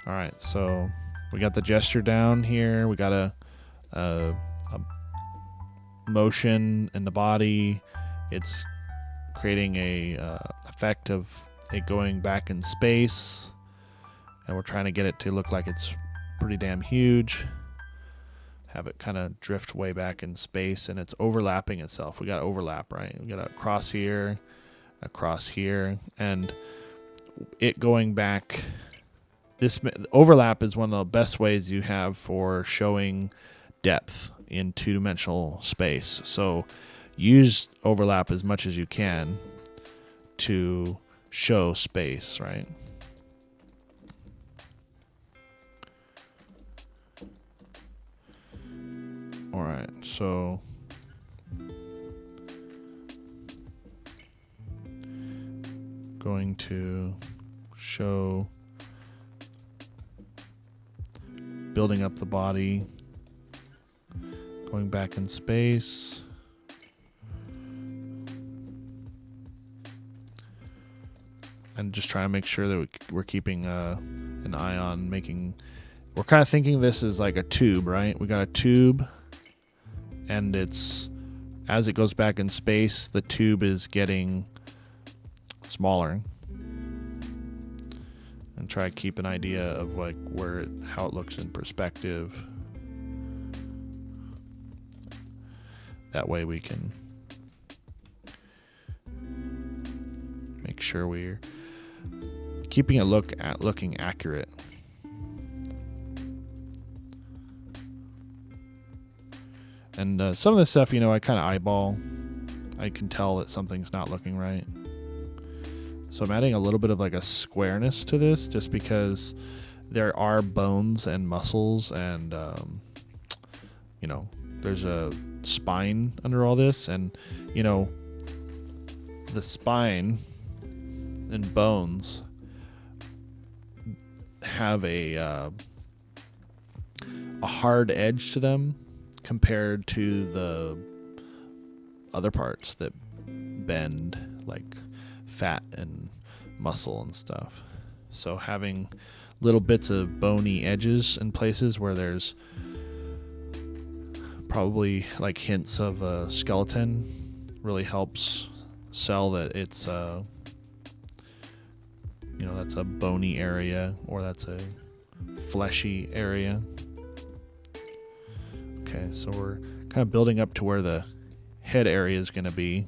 All right, so we got the gesture down here. We got a motion in the body. It's creating a effect of it going back in space, and we're trying to get it to look like it's pretty damn huge. Have it kind of drift way back in space, and it's overlapping itself. We got overlap, right? We got a cross here, and it going back. This overlap is one of the best ways you have for showing depth in two-dimensional space. So use overlap as much as you can to show space, right? All right, so going to show building up the body, going back in space. And just trying to make sure that we're keeping an eye on making... We're kind of thinking this is like a tube, right? We got a tube, and it's... As it goes back in space, the tube is getting smaller. And try to keep an idea of like how it looks in perspective. That way we can make sure we're keeping it looking accurate. And some of this stuff, I kind of eyeball. I can tell that something's not looking right. So I'm adding a little bit of like a squareness to this, just because there are bones and muscles, and there's a spine under all this, and the spine and bones have a hard edge to them compared to the other parts that bend, like fat and muscle and stuff. So having little bits of bony edges in places where there's probably like hints of a skeleton really helps sell that it's that's a bony area, or that's a fleshy area. Okay, so we're kind of building up to where the head area is going to be.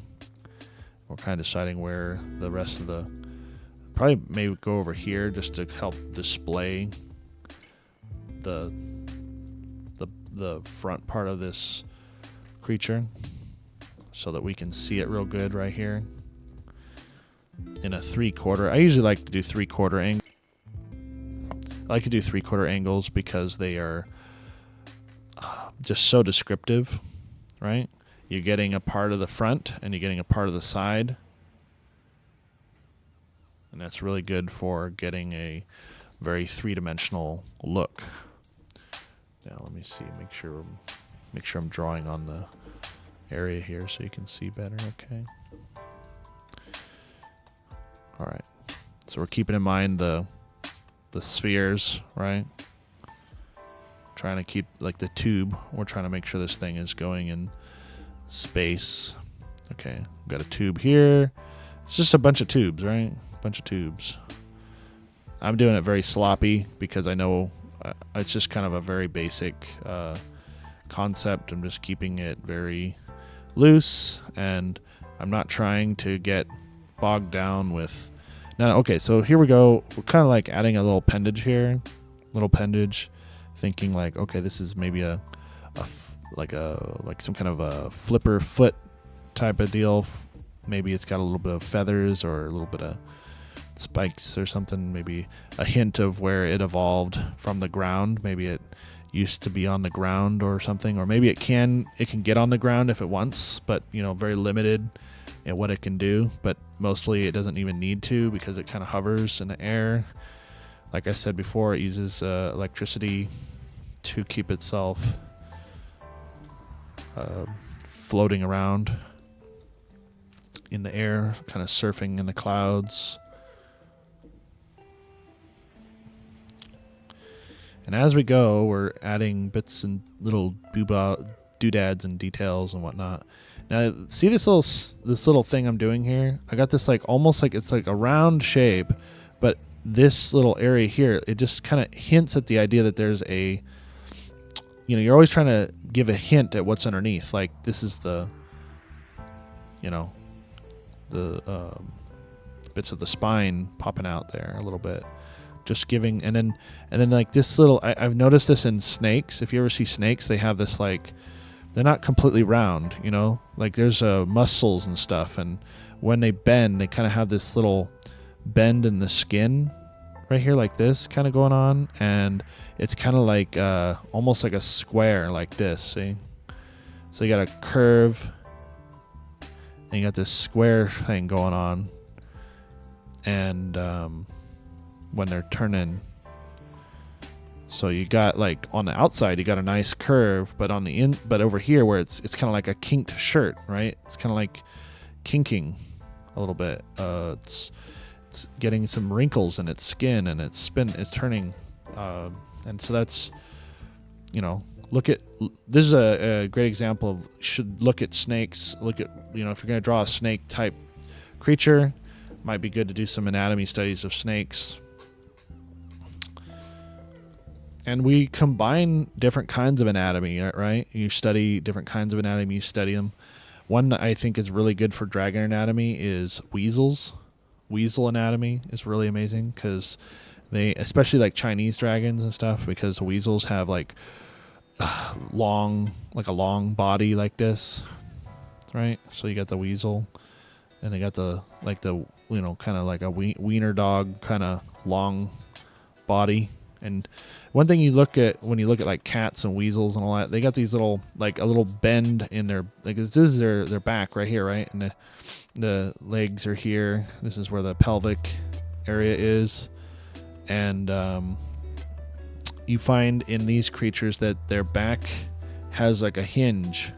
We're kind of deciding where the rest of the... Probably maybe go over here just to help display the front part of this creature, so that we can see it real good right here. In a 3/4. I usually like to do 3/4 angle. I like to do 3/4 angles because they are just so descriptive, right? You're getting a part of the front and you're getting a part of the side. And that's really good for getting a very three-dimensional look. Now let me see, make sure I'm drawing on the area here so you can see better. Okay. All right. So we're keeping in mind the spheres, right? Trying to keep like the tube. We're trying to make sure this thing is going in space. Okay, we've got a tube here. It's just a bunch of tubes, right? Bunch of tubes. I'm doing it very sloppy because I know it's just kind of a very basic concept. I'm just keeping it very loose, and I'm not trying to get bogged down with... Now, okay, so here we go. We're kind of like adding a little appendage here. Thinking like, okay, this is maybe like some kind of a flipper foot type of deal. Maybe it's got a little bit of feathers or a little bit of spikes or something. Maybe a hint of where it evolved from the ground. Maybe it used to be on the ground or something, or maybe it can get on the ground if it wants, but very limited in what it can do. But mostly it doesn't even need to, because it kind of hovers in the air. Like I said before, it uses electricity to keep itself floating around in the air, kind of surfing in the clouds. And as we go, we're adding bits and little doodads and details and whatnot. Now, see this little thing I'm doing here? I got this like almost like it's like a round shape, but this little area here, it just kind of hints at the idea that there's a, you know, you're always trying to give a hint at what's underneath. Like this is the, you know, the bits of the spine popping out there a little bit. Just giving, and then like this little, I've noticed this in snakes. If you ever see snakes, they have this like, they're not completely round, you know, like there's muscles and stuff, and when they bend, they kind of have this little bend in the skin right here, like this kind of going on, and it's kind of like almost like a square like this. See, so you got a curve, and you got this square thing going on, and when they're turning. So you got like on the outside you got a nice curve, but on the but over here where it's kind of like a kinked shirt, right? It's kind of like kinking a little bit. It's getting some wrinkles in its skin, and it's turning, and so that's, you know, this is a great example of, should look at snakes. Look at, you know, if you're going to draw a snake type creature, might be good to do some anatomy studies of snakes. And we combine different kinds of anatomy, right? You study different kinds of anatomy, you study them. One that I think is really good for dragon anatomy is weasels. Weasel anatomy is really amazing because they, especially like Chinese dragons and stuff, because weasels have like a long body like this, right? So you got the weasel, and they got the you know, kind of like a wiener dog kind of long body. And one thing you look at when you look at like cats and weasels and all that, they got these little, like a little bend in their, like this is their back right here, right? And the legs are here. This is where the pelvic area is. And you find in these creatures that their back has like a hinge.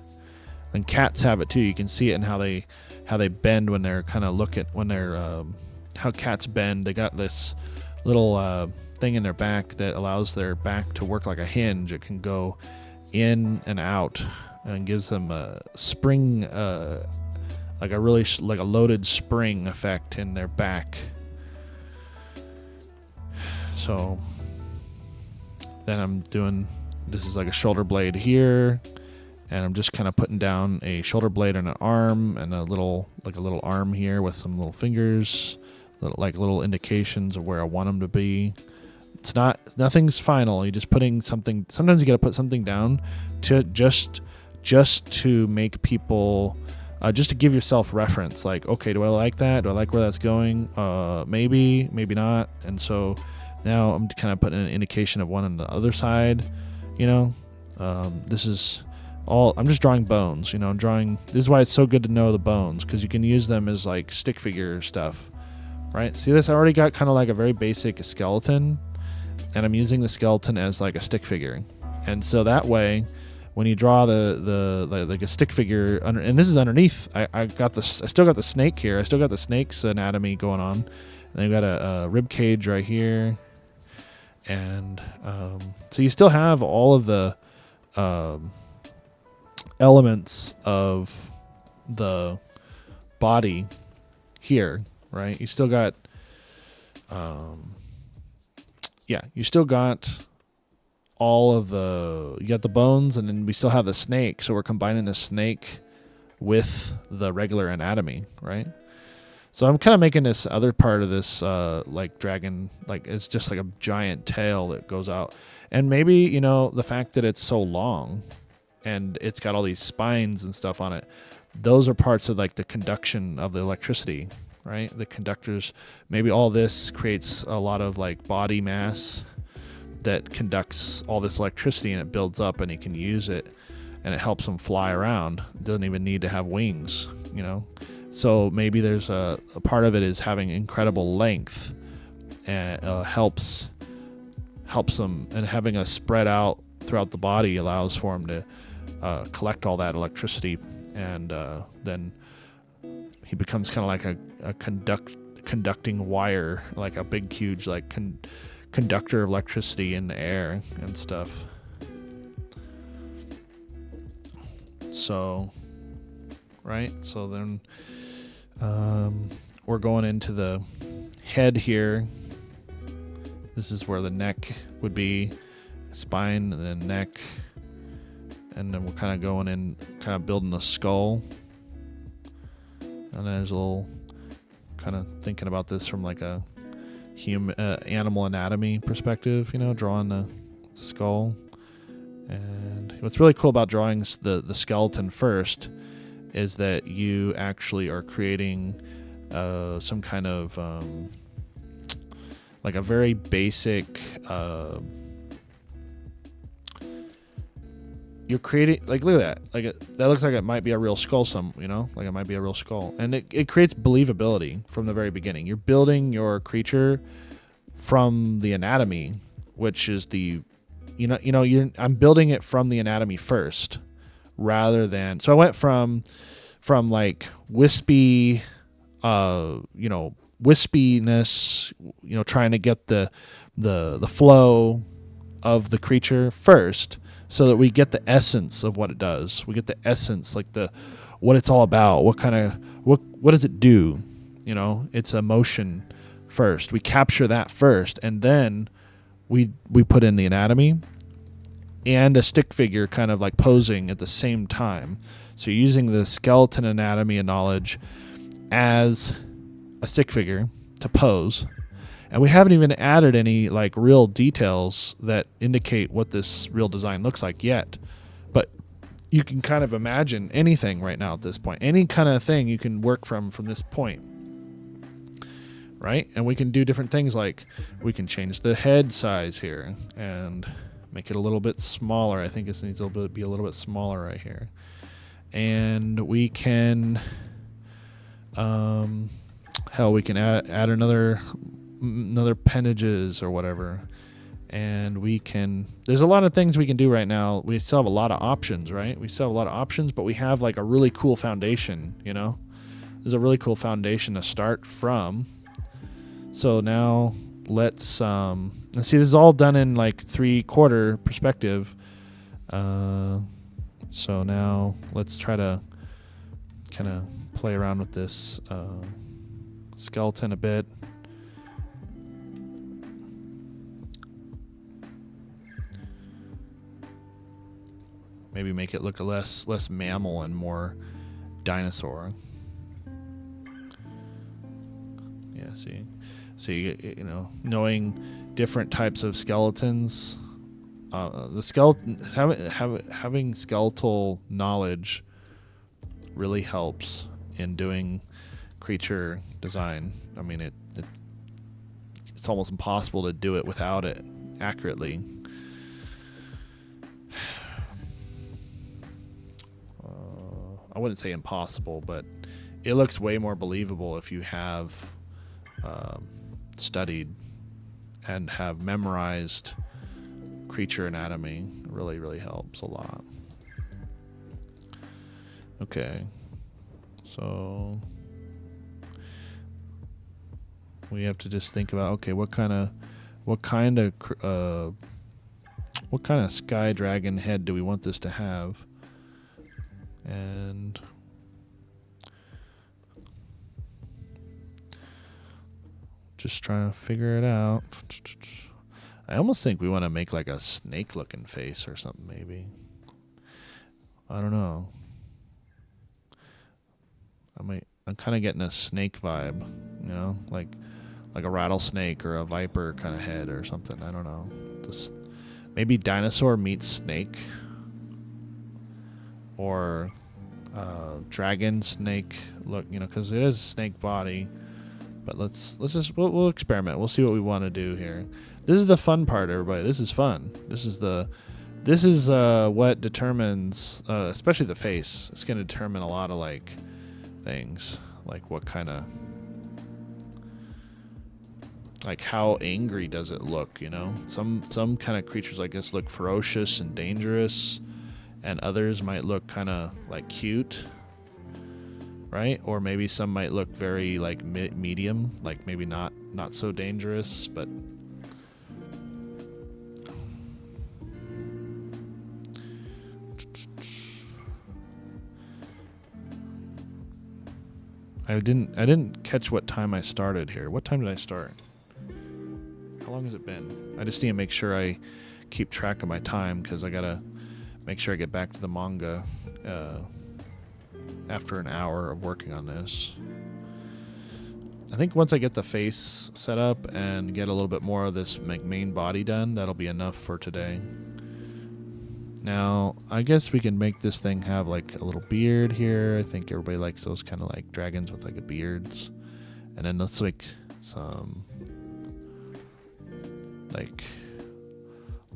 And cats have it too. You can see it in how they bend when they're kind of how cats bend. They got this little thing in their back that allows their back to work like a hinge. It can go in and out, and gives them a spring, like a really like a loaded spring effect in their back. So then I'm doing, this is like a shoulder blade here, and I'm just kind of putting down a shoulder blade and an arm, and a little arm here with some little fingers, little indications of where I want them to be. Nothing's final. You're just putting something. Sometimes you got to put something down to just to make people, just to give yourself reference. Like, okay, do I like that? Do I like where that's going? Maybe not. And so now I'm kind of putting an indication of one on the other side. You know, this is all. I'm just drawing bones. You know, this is why it's so good to know the bones, because you can use them as like stick figure stuff. Right? See this? I already got kind of like a very basic skeleton, and I'm using the skeleton as like a stick figure. And so that way, when you draw the like a stick figure, and this is underneath, I still got the snake here. I still got the snake's anatomy going on. And I've got a rib cage right here, and so you still have all of the elements of the body here. Right, you still got, you still got all of you got the bones, and then we still have the snake. So we're combining the snake with the regular anatomy, right? So I'm kind of making this other part of this, like dragon, like it's just like a giant tail that goes out, and maybe, you know, the fact that it's so long, and it's got all these spines and stuff on it, those are parts of like the conduction of the electricity. Right, the conductors, maybe all this creates a lot of like body mass that conducts all this electricity, and it builds up, and you can use it, and it helps them fly around. It doesn't even need to have wings, you know. So maybe there's a part of it is having incredible length, and helps them, and having a spread out throughout the body allows for them to collect all that electricity, and then he becomes kind of like a conducting wire, like a big, huge, like conductor of electricity in the air and stuff. So, right? So then we're going into the head here. This is where the neck would be, spine, and then neck. And then we're kind of going in, kind of building the skull. And there's a little, kind of thinking about this from like a animal anatomy perspective, you know, drawing the skull. And what's really cool about drawing the skeleton first is that you actually are creating some kind of like a very basic you're creating, like, look at that, like that looks like it might be a real skull, you know, like it might be a real skull, and it creates believability from the very beginning. You're building your creature from the anatomy, which is I'm building it from the anatomy first, rather than, so I went from like wispy, wispiness, trying to get the flow of the creature first, so that we get the essence of what it does. We get the essence, like what it's all about. What does it do? It's emotion first. We capture that first, and then we put in the anatomy and a stick figure kind of like posing at the same time. So you're using the skeleton anatomy and knowledge as a stick figure to pose. And we haven't even added any like real details that indicate what this real design looks like yet. But you can kind of imagine anything right now at this point. Any kind of thing you can work from this point. Right? And we can do different things, like we can change the head size here and make it a little bit smaller. I think it needs to be a little bit smaller right here. And we can we can add another appendages or whatever, and there's a lot of things we can do right now. We still have a lot of options, right? But we have like a really cool foundation. There's a really cool foundation to start from. So now let's see, this is all done in like 3/4 perspective. So now let's try to kind of play around with this skeleton a bit. Maybe make it look less mammal and more dinosaur. Yeah, see, knowing different types of skeletons, the skeleton having skeletal knowledge really helps in doing creature design. I mean, it's almost impossible to do it without it accurately. I wouldn't say impossible, but it looks way more believable if you have studied and have memorized creature anatomy. It really, really helps a lot. Okay, so we have to just think about, okay, what kind of sky dragon head do we want this to have? And just trying to figure it out. I almost think we want to make like a snake looking face or something, maybe. I don't know. I'm kind of getting a snake vibe, like a rattlesnake or a viper kind of head or something. I don't know. Just maybe dinosaur meets snake, or dragon snake look, because it is a snake body. But we'll experiment. We'll see what we want to do here. This is the fun part, everybody. This is fun. This is what determines, especially the face. It's going to determine a lot of like things, like what kind of, like how angry does it look? Some kind of creatures, I guess, look ferocious and dangerous, and others might look kind of like cute. Right? Or maybe some might look very like medium, like maybe not so dangerous, but I didn't catch what time I started here. What time did I start? How long has it been? I just need to make sure I keep track of my time, because I gotta make sure I get back to the manga after an hour of working on this. I think once I get the face set up and get a little bit more of this main body done, that'll be enough for today. Now, I guess we can make this thing have like a little beard here. I think everybody likes those kind of like dragons with like a beards. And then let's like some like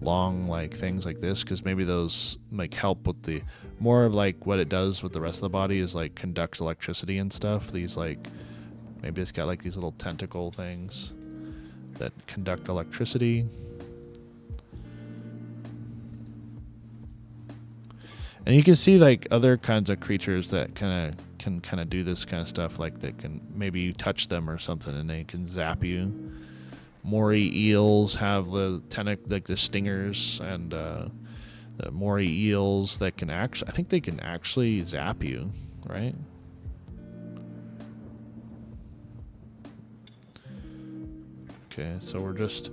long like things like this, because maybe those like help with the more of like what it does with the rest of the body is like conducts electricity and stuff. These like maybe it's got like these little tentacle things that conduct electricity. And you can see like other kinds of creatures that can kind of do this kind of stuff, like they can maybe you touch them or something and they can zap you. Moray eels have the like the stingers, and the moray eels that can actually, I think they can actually zap you, right? Okay, so we're just,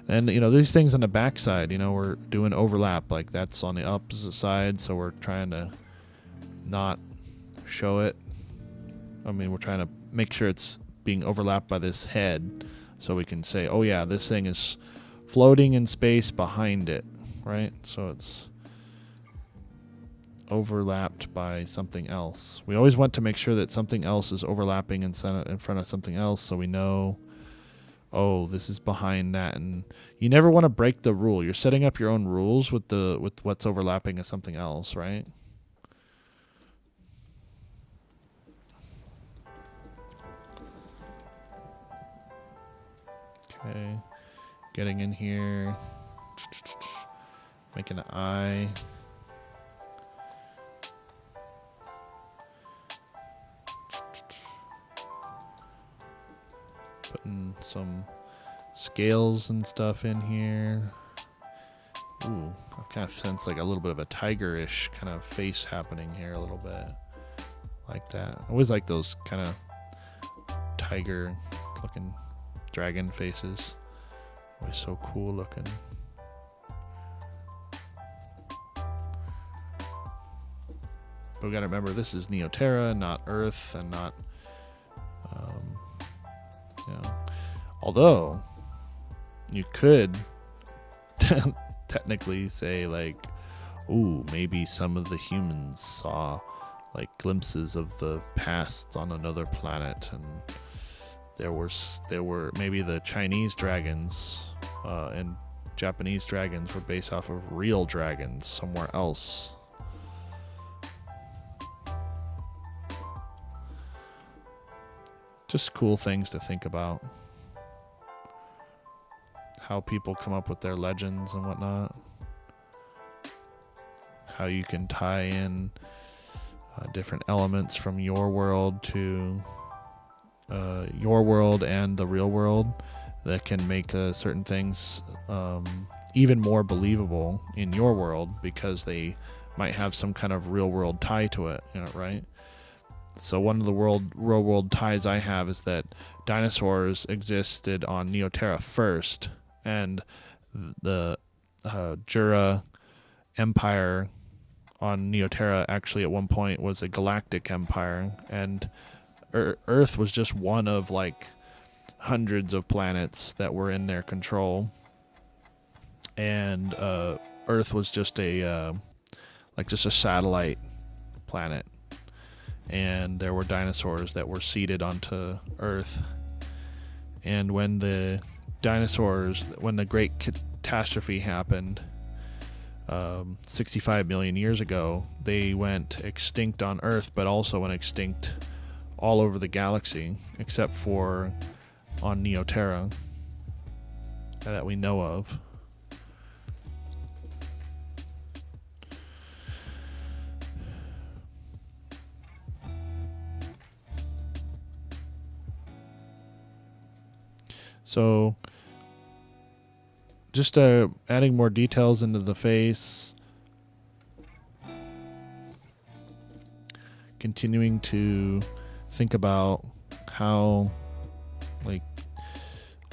and you know, these things on the backside, you know, we're doing overlap, like that's on the opposite side, so we're trying to not show it. I mean, we're trying to make sure it's being overlapped by this head, so we can say, oh yeah, this thing is floating in space behind it, right? So it's overlapped by something else. We always want to make sure that something else is overlapping in front of something else, so we know, oh, this is behind that. And you never want to break the rule. You're setting up your own rules with what's overlapping as something else, right? Okay, getting in here, making an eye. Putting some scales and stuff in here. Ooh, I kind of sense like a little bit of a tiger-ish kind of face happening here a little bit. Like that. I always like those kind of tiger-looking dragon faces. Always so cool looking. But we gotta remember, this is Neoterra, not Earth, and not, you know. Although, you could technically say like, ooh, maybe some of the humans saw like glimpses of the past on another planet, and there were maybe the Chinese dragons and Japanese dragons were based off of real dragons somewhere else. Just cool things to think about. How people come up with their legends and whatnot. How you can tie in different elements from your world to your world and the real world that can make certain things even more believable in your world, because they might have some kind of real world tie to it, you know, right? So one of the real world ties I have is that dinosaurs existed on Neoterra first, and the Jura Empire on Neoterra actually at one point was a galactic empire, and Earth was just one of like hundreds of planets that were in their control, and Earth was just a satellite planet, and there were dinosaurs that were seeded onto Earth. And when the great catastrophe happened 65 million years ago, they went extinct on Earth, but also went extinct all over the galaxy, except for on Neoterra that we know of. So just adding more details into the face, continuing to think about how, like,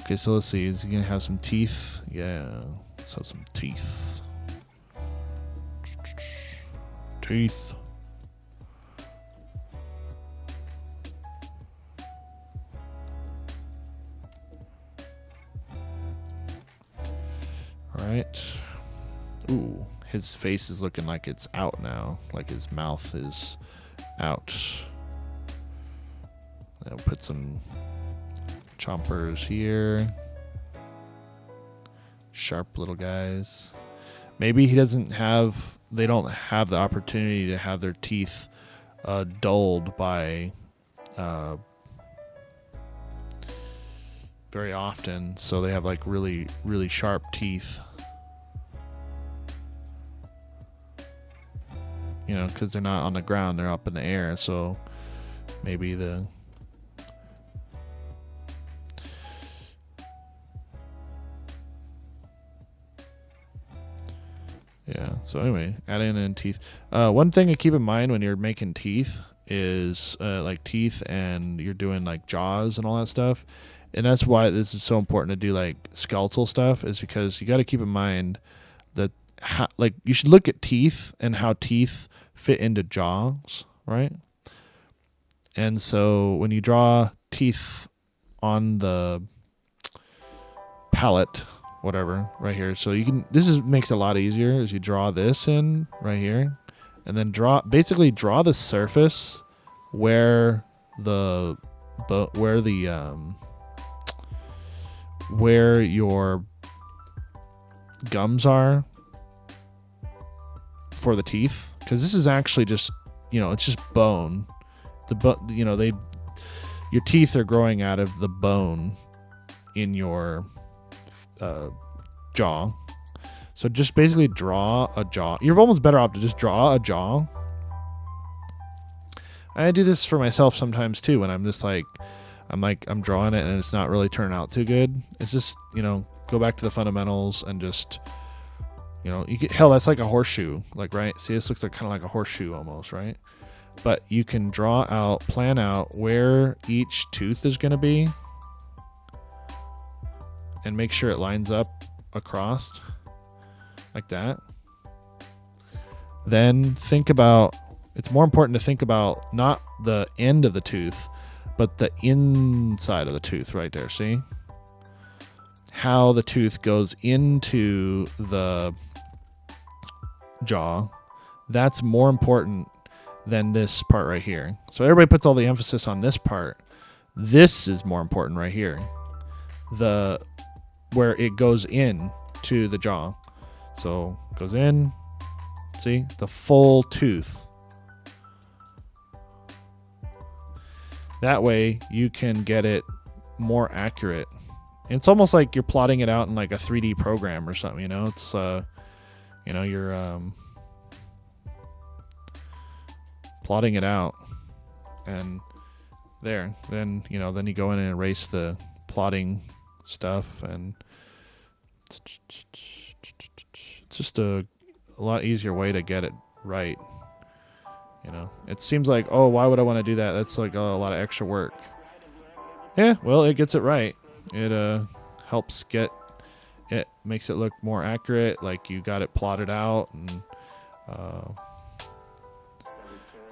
okay, so let's see. Is he gonna have some teeth? Yeah, let's have some teeth. Teeth. All right. Ooh, his face is looking like it's out now. Like his mouth is out. I'll put some chompers here. Sharp little guys. Maybe he doesn't have, they don't have the opportunity to have their teeth dulled by very often, so they have like really, really sharp teeth. You know, because they're not on the ground, they're up in the air, so maybe the... Yeah, so anyway, adding in teeth. One thing to keep in mind when you're making teeth is like teeth and you're doing like jaws and all that stuff. And that's why this is so important to do like skeletal stuff, is because you got to keep in mind that like you should look at teeth and how teeth fit into jaws, right? And so when you draw teeth on the palette, whatever, right here, so you can, this makes it a lot easier, as you draw this in right here, and then basically draw the surface where where your gums are for the teeth, because this is actually just, you know, it's just bone. You know, your teeth are growing out of the bone in your jaw. So just basically draw a jaw. You're almost better off to just draw a jaw. I do this for myself sometimes too, when I'm just like, I'm drawing it and it's not really turning out too good. It's just, you know, go back to the fundamentals and just, you know, hell, that's like a horseshoe, like, right? See, this looks like kind of like a horseshoe almost, right? But you can plan out where each tooth is going to be and make sure it lines up across like that. Then think about, it's more important to think about not the end of the tooth, but the inside of the tooth right there. See how the tooth goes into the jaw. That's more important than this part right here. So everybody puts all the emphasis on this part. This is more important right here. Where it goes in to the jaw. So goes in, see, the full tooth. That way you can get it more accurate. It's almost like you're plotting it out in like a 3D program or something, you know? It's you know, you're plotting it out, and there, then, you know, then you go in and erase the plotting stuff, and it's just a lot easier way to get it right. You know, it seems like, oh, why would I want to do that? That's like a lot of extra work. Yeah, well, it gets it right. It helps it makes it look more accurate, like you got it plotted out. And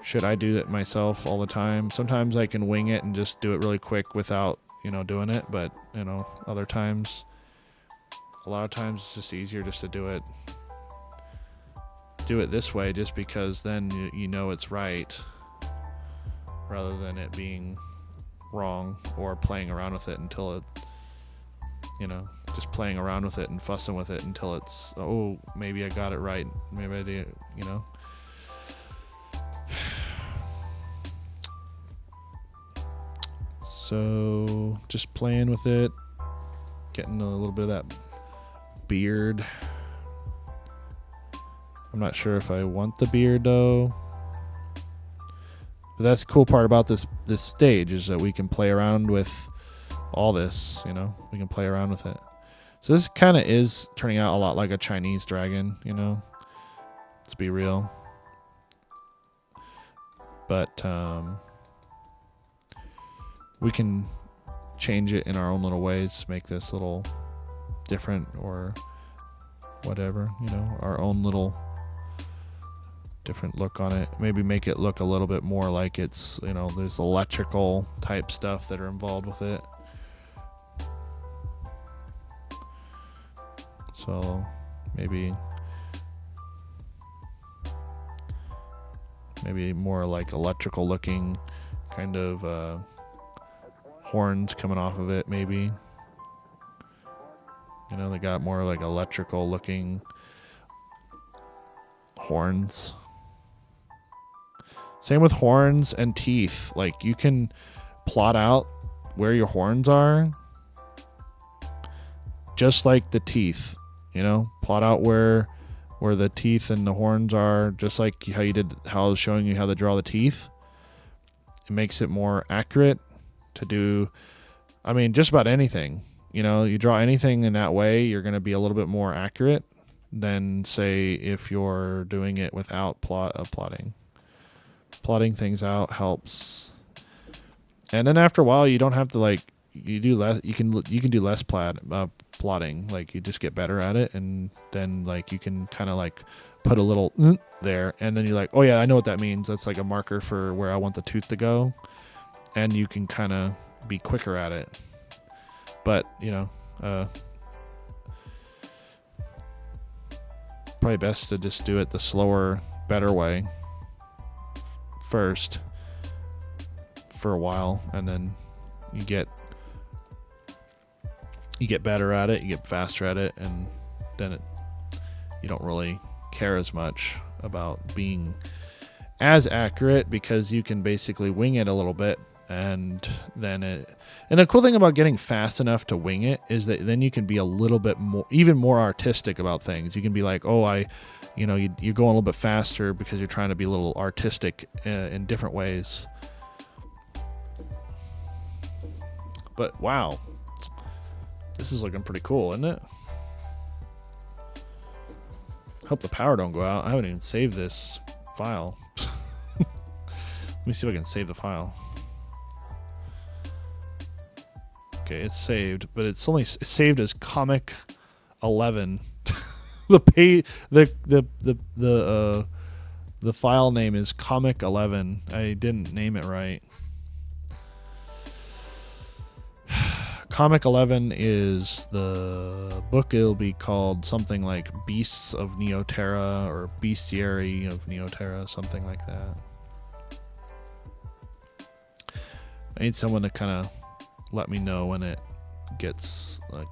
should I do that myself all the time? Sometimes I can wing it and just do it really quick without, you know, doing it. But, you know, a lot of times it's just easier just to do it this way, just because then you know it's right, rather than it being wrong or playing around with it until it, you know, just playing around with it and fussing with it until it's, oh, maybe I got it right, maybe I did, you know. So just playing with it, getting a little bit of that beard. I'm not sure if I want the beard though. But that's the cool part about this stage, is that we can play around with all this, you know. We can play around with it. So this kind of is turning out a lot like a Chinese dragon, you know. Let's be real. But we can change it in our own little ways, make this little different or whatever, you know, our own little different look on it. Maybe make it look a little bit more like it's, you know, there's electrical type stuff that are involved with it. So maybe more like electrical looking kind of horns coming off of it, maybe. You know, they got more like electrical looking horns. Same with horns and teeth. Like, you can plot out where your horns are just like the teeth, you know, plot out where the teeth and the horns are, just like how I was showing you how to draw the teeth. It makes it more accurate to do, I mean, just about anything. You know, you draw anything in that way, you're going to be a little bit more accurate than, say, if you're doing it without plotting. Plotting things out helps. And then after a while, you don't have to, like, you can do less plotting. Like, you just get better at it, and then, like, you can kind of like put a little there, and then you're like, oh yeah, I know what that means. That's like a marker for where I want the tooth to go, and you can kind of be quicker at it. But, you know, probably best to just do it the slower, better way first for a while, and then you get better at it, you get faster at it, and then you don't really care as much about being as accurate, because you can basically wing it a little bit. And then and the cool thing about getting fast enough to wing it is that then you can be a little bit more, even more artistic about things. You can be like, oh, you're going a little bit faster because you're trying to be a little artistic in different ways. But wow, this is looking pretty cool, isn't it? Hope the power don't go out. I haven't even saved this file. Let me see if I can save the file. Okay, it's saved, but it's saved as Comic 11. The file name is Comic 11. I didn't name it right. Comic 11 is the book. It'll be called something like Beasts of Neoterra or Bestiary of Neoterra, something like that. I need someone to kind of let me know when it gets, like,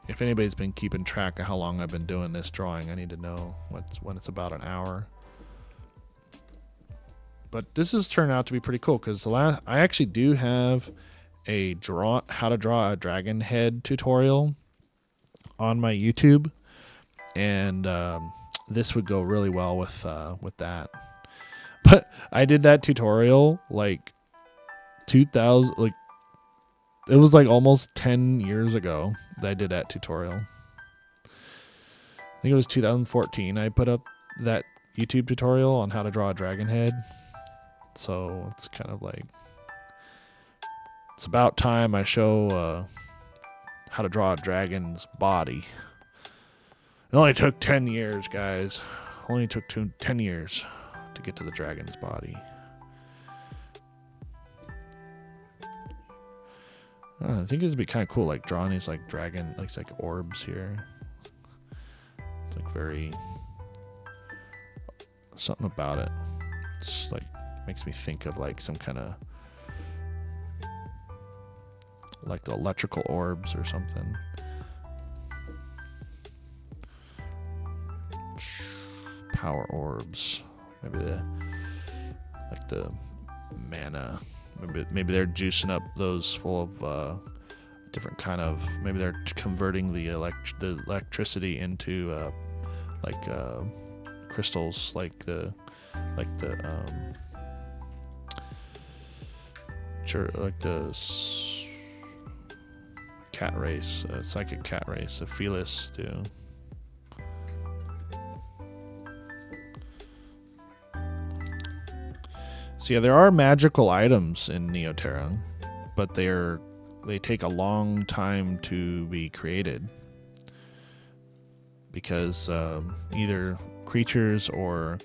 if anybody's been keeping track of how long I've been doing this drawing. I need to know when it's about an hour. But this has turned out to be pretty cool, because I actually do have a how to draw a dragon head tutorial on my YouTube, and this would go really well with that. But I did that tutorial like 2000, like it was like almost 10 years ago that I did that tutorial. I think it was 2014 I put up that YouTube tutorial on how to draw a dragon head. So it's kind of like, it's about time I show how to draw a dragon's body. It only took 10 years, guys. Only took 10 years to get to the dragon's body. I think it'd be kind of cool, like drawing these like dragon, like orbs here. It's like very, something about it. It's like makes me think of like some kind of like the electrical orbs or something. Power orbs. Maybe the mana. Maybe they're juicing up those full of different kind of. Maybe they're converting the electricity into crystals, like the cat race, psychic cat race, the Felis do. So yeah, there are magical items in Neoterra, but they take a long time to be created because either creatures or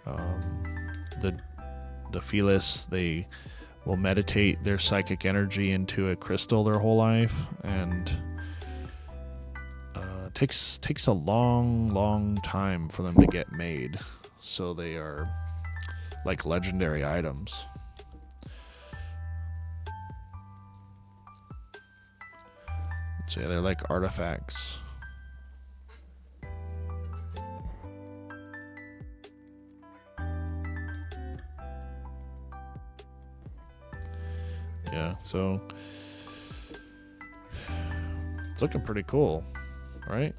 the felis, they will meditate their psychic energy into a crystal their whole life, and takes a long time for them to get made. So they are like legendary items. So yeah, they're like artifacts. Yeah, so it's looking pretty cool, right?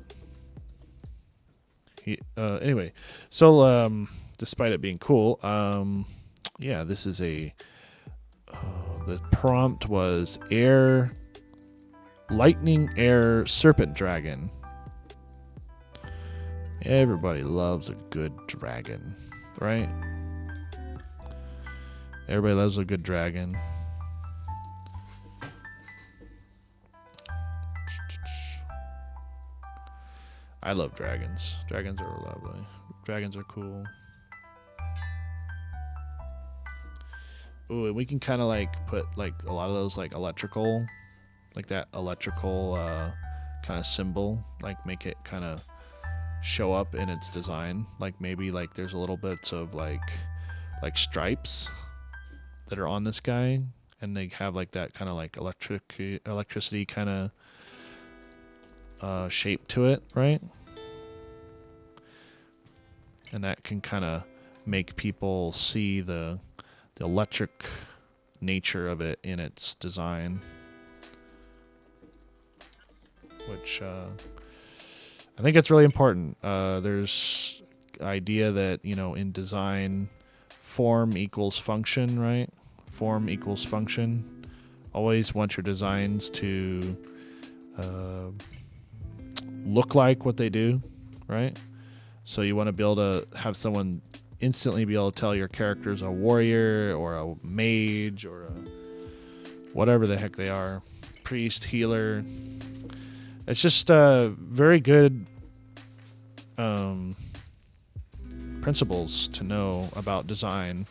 Anyway, so despite it being cool, yeah, this is the prompt was lightning air serpent dragon. Everybody loves a good dragon, right? Everybody loves a good dragon. I love dragons. Dragons are lovely. Dragons are cool. Ooh, and we can kind of like put like a lot of those like electrical, like that electrical kind of symbol, like make it kind of show up in its design. Like maybe like there's a little bits of like stripes that are on this guy, and they have like that kind of like electricity kind of shape to it, right? And that can kind of make people see the electric nature of it in its design, which I think it's really important. There's idea that, you know, in design, form equals function, right? Form equals function. Always want your designs to look like what they do, right? So you want to be able to have someone instantly be able to tell your character's a warrior or a mage or whatever the heck they are, priest, healer. It's just very good principles to know about design.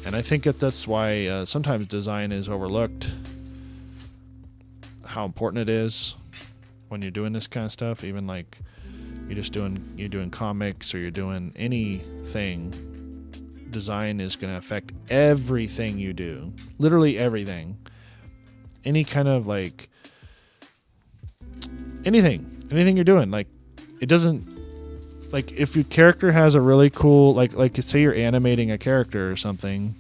And I think that's why sometimes design is overlooked, how important it is when you're doing this kind of stuff. Even like you're doing comics or you're doing anything, design is going to affect everything you do. Literally everything. Any kind of like anything you're doing. Like it doesn't, like if your character has a really cool, like say you're animating a character or something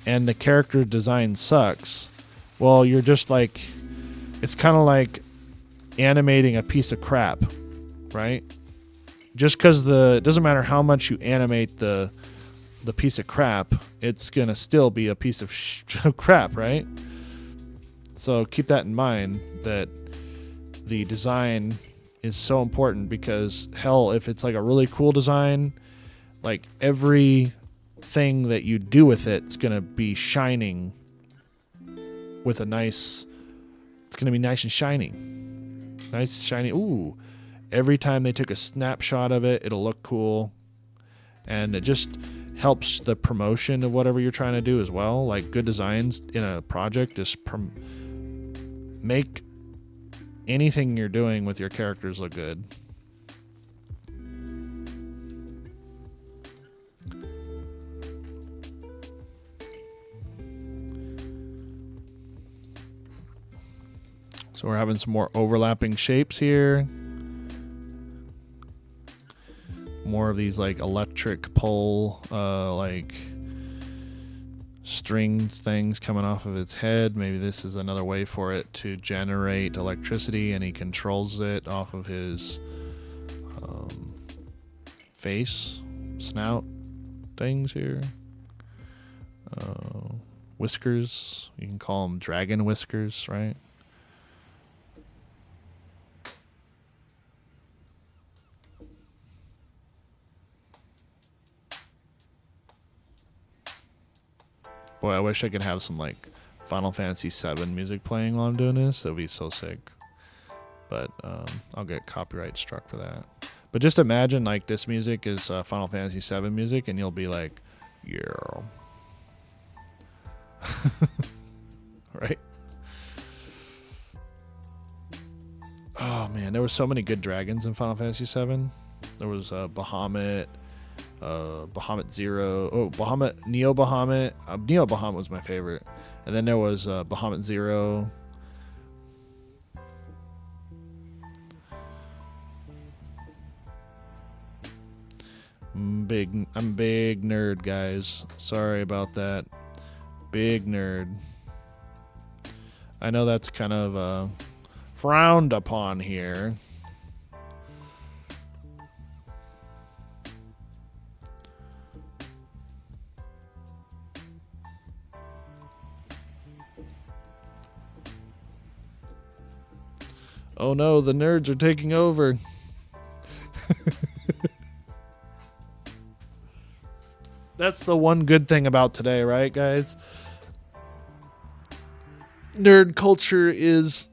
and the character design sucks, well, you're just like, it's kind of like animating a piece of crap, right? Just because it doesn't matter how much you animate the piece of crap, it's gonna still be a piece of crap, right? So keep that in mind, that the design is so important, because hell, if it's like a really cool design, like everything that you do with it's gonna be shining with it's gonna be nice and shiny. Nice shiny. Ooh. Every time they took a snapshot of it, it'll look cool. And it just helps the promotion of whatever you're trying to do as well. Like good designs in a project just make anything you're doing with your characters look good. So we're having some more overlapping shapes here. More of these like electric pole, like strings things coming off of its head. Maybe this is another way for it to generate electricity, and he controls it off of his face, snout things here. Whiskers. You can call them dragon whiskers, right? Boy, I wish I could have some like Final Fantasy VII music playing while I'm doing this. That would be so sick. But I'll get copyright struck for that. But just imagine like this music is Final Fantasy VII music, and you'll be like, yeah. Right? Oh man, there were so many good dragons in Final Fantasy VII. There was Bahamut, Bahamut Zero. Oh, Bahamut, Neo Bahamut. Neo Bahamut was my favorite. And then there was Bahamut Zero. I'm a big nerd, guys. Sorry about that. Big nerd. I know that's kind of frowned upon here. Oh no, the nerds are taking over. That's the one good thing about today, right, guys? Nerd culture is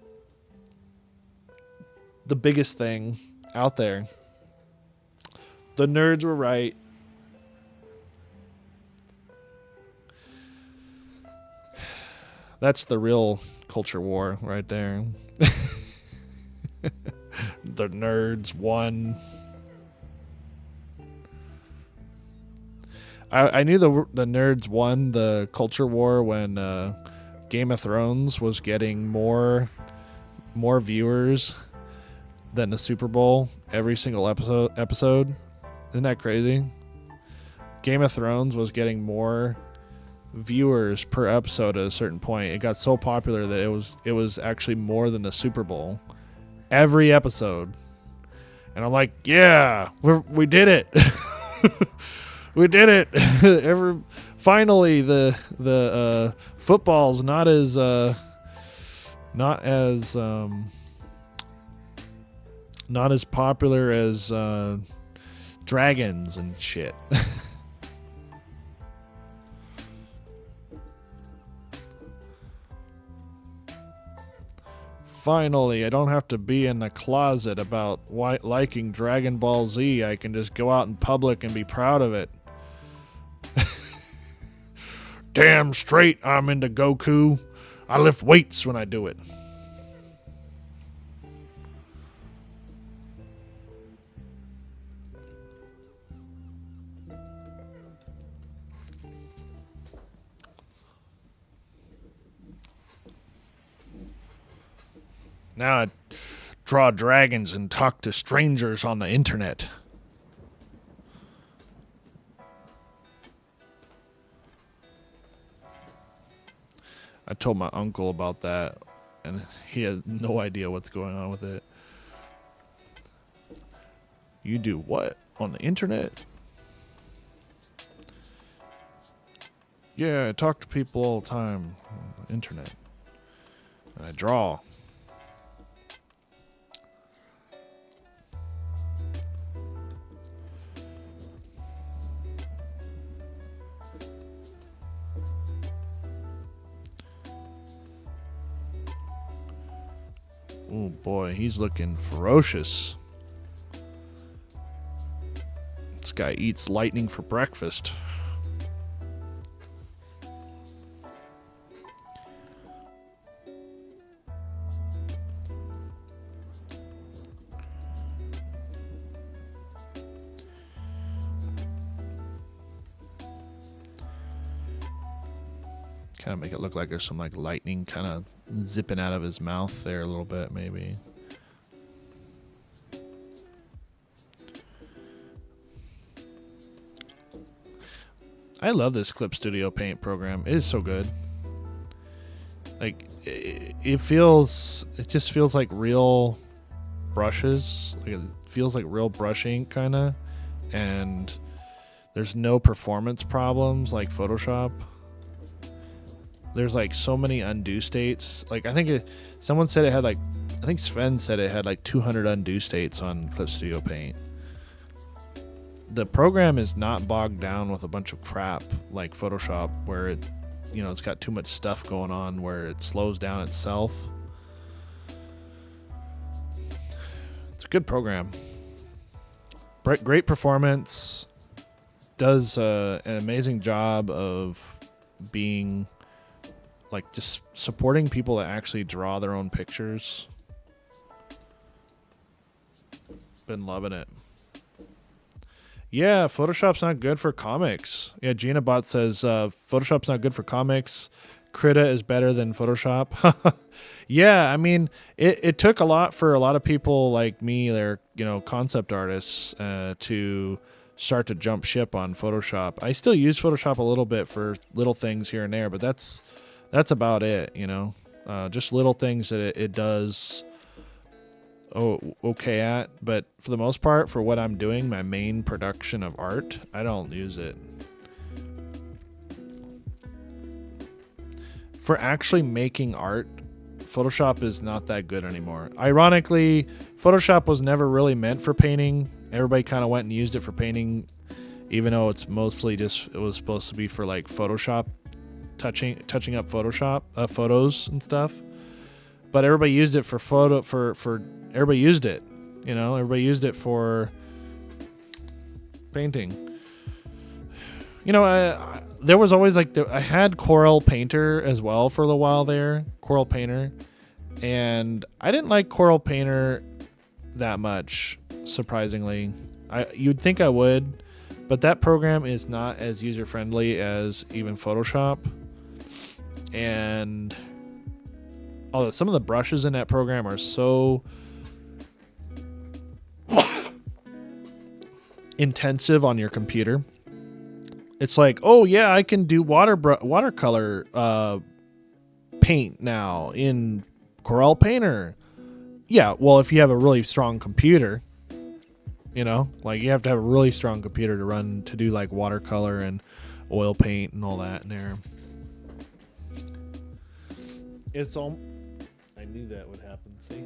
the biggest thing out there. The nerds were right. That's the real culture war right there. The nerds won. I knew the nerds won the culture war when Game of Thrones was getting more viewers than the Super Bowl every single episode. Isn't that crazy? Game of Thrones was getting more viewers per episode at a certain point. It got so popular that it was actually more than the Super Bowl every episode. And I'm like, yeah, we did it. We did it. Finally, the football's not as popular as dragons and shit. Finally, I don't have to be in the closet about liking Dragon Ball Z. I can just go out in public and be proud of it. Damn straight, I'm into Goku. I lift weights when I do it. Now I draw dragons and talk to strangers on the internet. I told my uncle about that, and he has no idea what's going on with it. You do what? On the internet? Yeah, I talk to people all the time on the internet. And I draw. Oh boy, he's looking ferocious. This guy eats lightning for breakfast. Kind of make it look like there's some like lightning kind of zipping out of his mouth there a little bit, maybe. I love this Clip Studio Paint program. It is so good. Like it just feels like real brushes. Like it feels like real brush ink kind of, and there's no performance problems like Photoshop. There's like so many undo states. Like I think someone said it had like, I think Sven said it had like 200 undo states on Clip Studio Paint. The program is not bogged down with a bunch of crap like Photoshop, where you know, it's got too much stuff going on where it slows down itself. It's a good program. Great performance. Does an amazing job of being like just supporting people that actually draw their own pictures. Been loving it. Yeah, Photoshop's not good for comics. Yeah, GinaBot says Photoshop's not good for comics. Krita is better than Photoshop. Yeah, I mean, it took a lot for a lot of people like me, they're, you know, concept artists, to start to jump ship on Photoshop. I still use Photoshop a little bit for little things here and there, but that's about it, you know. Just little things that it does okay at, but for the most part, for what I'm doing, my main production of art, I don't use it. For actually making art, Photoshop is not that good anymore. Ironically, Photoshop was never really meant for painting. Everybody kind of went and used it for painting, even though it's mostly just, it was supposed to be for like Photoshop, touching up Photoshop photos and stuff. But everybody used it for everybody used it, you know, everybody used it for painting. You know, there was always like, I had Coral Painter as well for a little while there, Coral Painter. And I didn't like Coral Painter that much, surprisingly. You'd think I would, but that program is not as user-friendly as even Photoshop. And although some of the brushes in that program are so intensive on your computer, it's like, oh yeah, I can do watercolor paint now in Coral Painter. Yeah, well, if you have a really strong computer, you know, like you have to have a really strong computer to do like watercolor and oil paint and all that in there. It's all. I knew that would happen. See.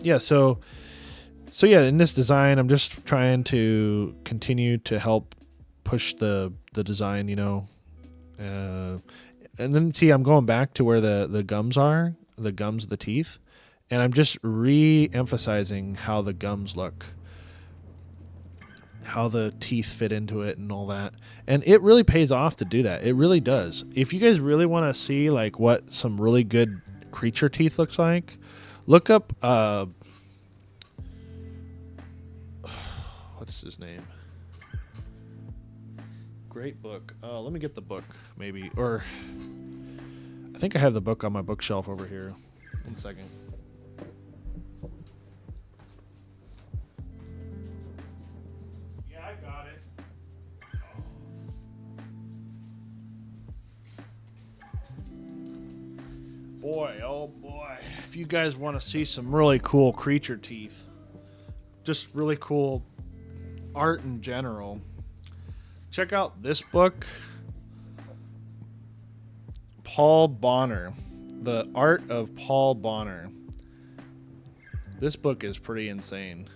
Yeah. So yeah, in this design, I'm just trying to continue to help push the design, you know, and then see, I'm going back to where the gums are, the gums of the teeth, and I'm just re-emphasizing how the gums look, how the teeth fit into it and all that. And it really pays off to do that. It really does. If you guys really want to see like what some really good creature teeth looks like, look up what's his name? Great book. Let me get the book, maybe. Or I think I have the book on my bookshelf over here. 1 second. Yeah, I got it. Boy, oh boy. If you guys want to see some really cool creature teeth, just really cool art in general, check out this book, Paul Bonner, The Art of Paul Bonner. This book is pretty insane.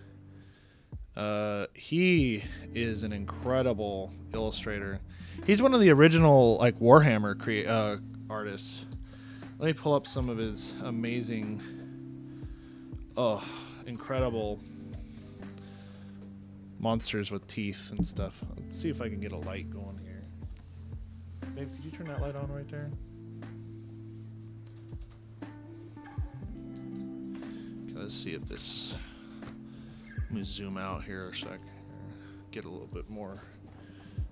He is an incredible illustrator. He's one of the original like Warhammer artists. Let me pull up some of his amazing, incredible monsters with teeth and stuff. Let's see if I can get a light going here. Babe, could you turn that light on right there? Okay, let's see if this... Let me zoom out here a sec. Get a little bit more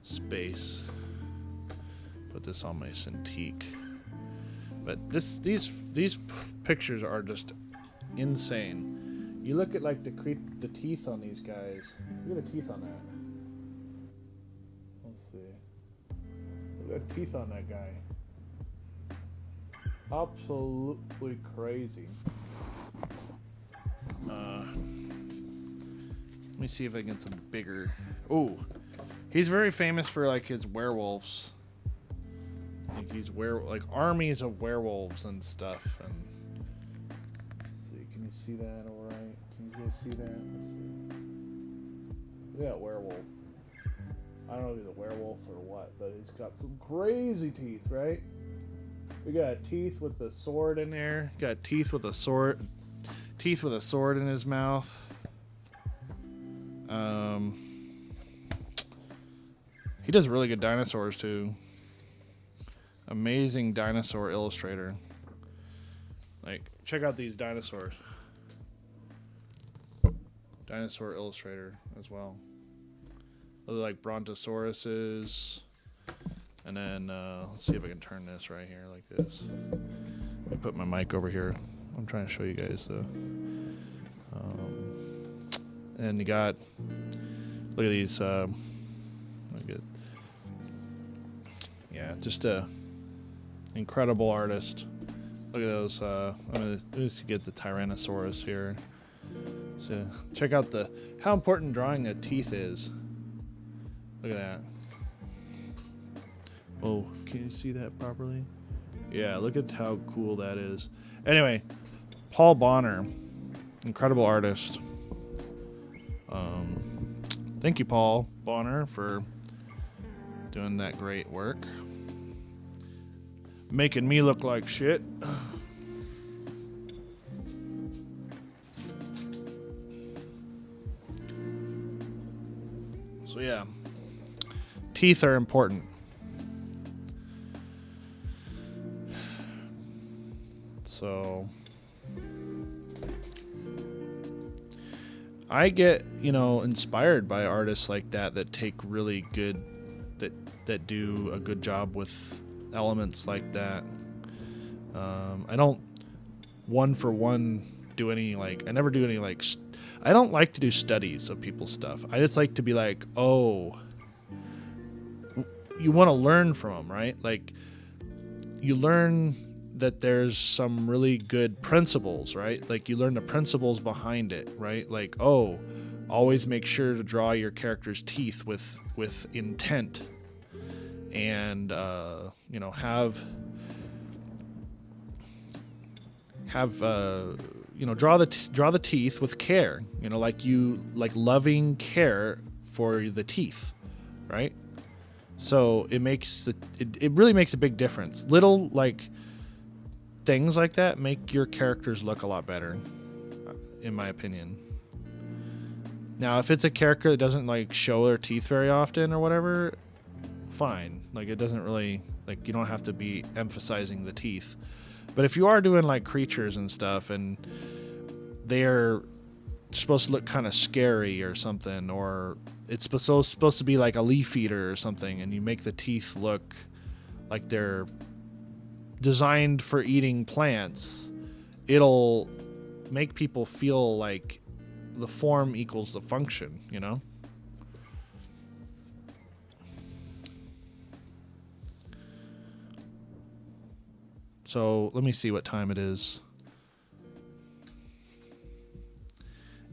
space. Put this on my Cintiq. But these pictures are just insane. You look at like the teeth on these guys. Look at the teeth on that. Let's see. Look at the teeth on that guy. Absolutely crazy. Let me see if I can get some bigger. Oh, he's very famous for like his werewolves. Like he's like armies of werewolves and stuff. And let's see, can you see that all right? Can you guys see that? Let's see. Look at that werewolf. I don't know if he's a werewolf or what, but he's got some crazy teeth, right? We got teeth with the sword in there. Got teeth with a sword in his mouth. He does really good dinosaurs too. Amazing dinosaur illustrator. Like, check out these dinosaurs. Dinosaur illustrator as well. Those are like brontosauruses. And then, let's see if I can turn this right here like this. Let me put my mic over here. I'm trying to show you guys the... and you got... Look at these... look at... Yeah, just a incredible artist. Look at those. I'm gonna just get the Tyrannosaurus here. So check out how important drawing a teeth is. Look at that. Oh, can you see that properly? Yeah, look at how cool that is. Anyway, Paul Bonner, incredible artist. Thank you, Paul Bonner, for doing that great work. Making me look like shit. So yeah, teeth are important. So I get, inspired by artists like that take really good, that do a good job with elements like that. I don't one for one do any I never do any I don't like to do studies of people's stuff. I just like to be like, oh, you want to learn from them, right? Like, you learn that there's some really good principles, right? Like, you learn the principles behind it, right? Like, oh, always make sure to draw your character's teeth with intent, and draw the teeth with care, like loving care for the teeth, right? So it really makes a big difference. Little things like that make your characters look a lot better, in my opinion. Now, if it's a character that doesn't show their teeth very often or whatever, fine. It doesn't really you don't have to be emphasizing the teeth. But if you are doing creatures and stuff, and they're supposed to look kind of scary or something, or it's supposed to be like a leaf eater or something, and you make the teeth look like they're designed for eating plants, it'll make people feel like the form equals the function, So let me see what time it is.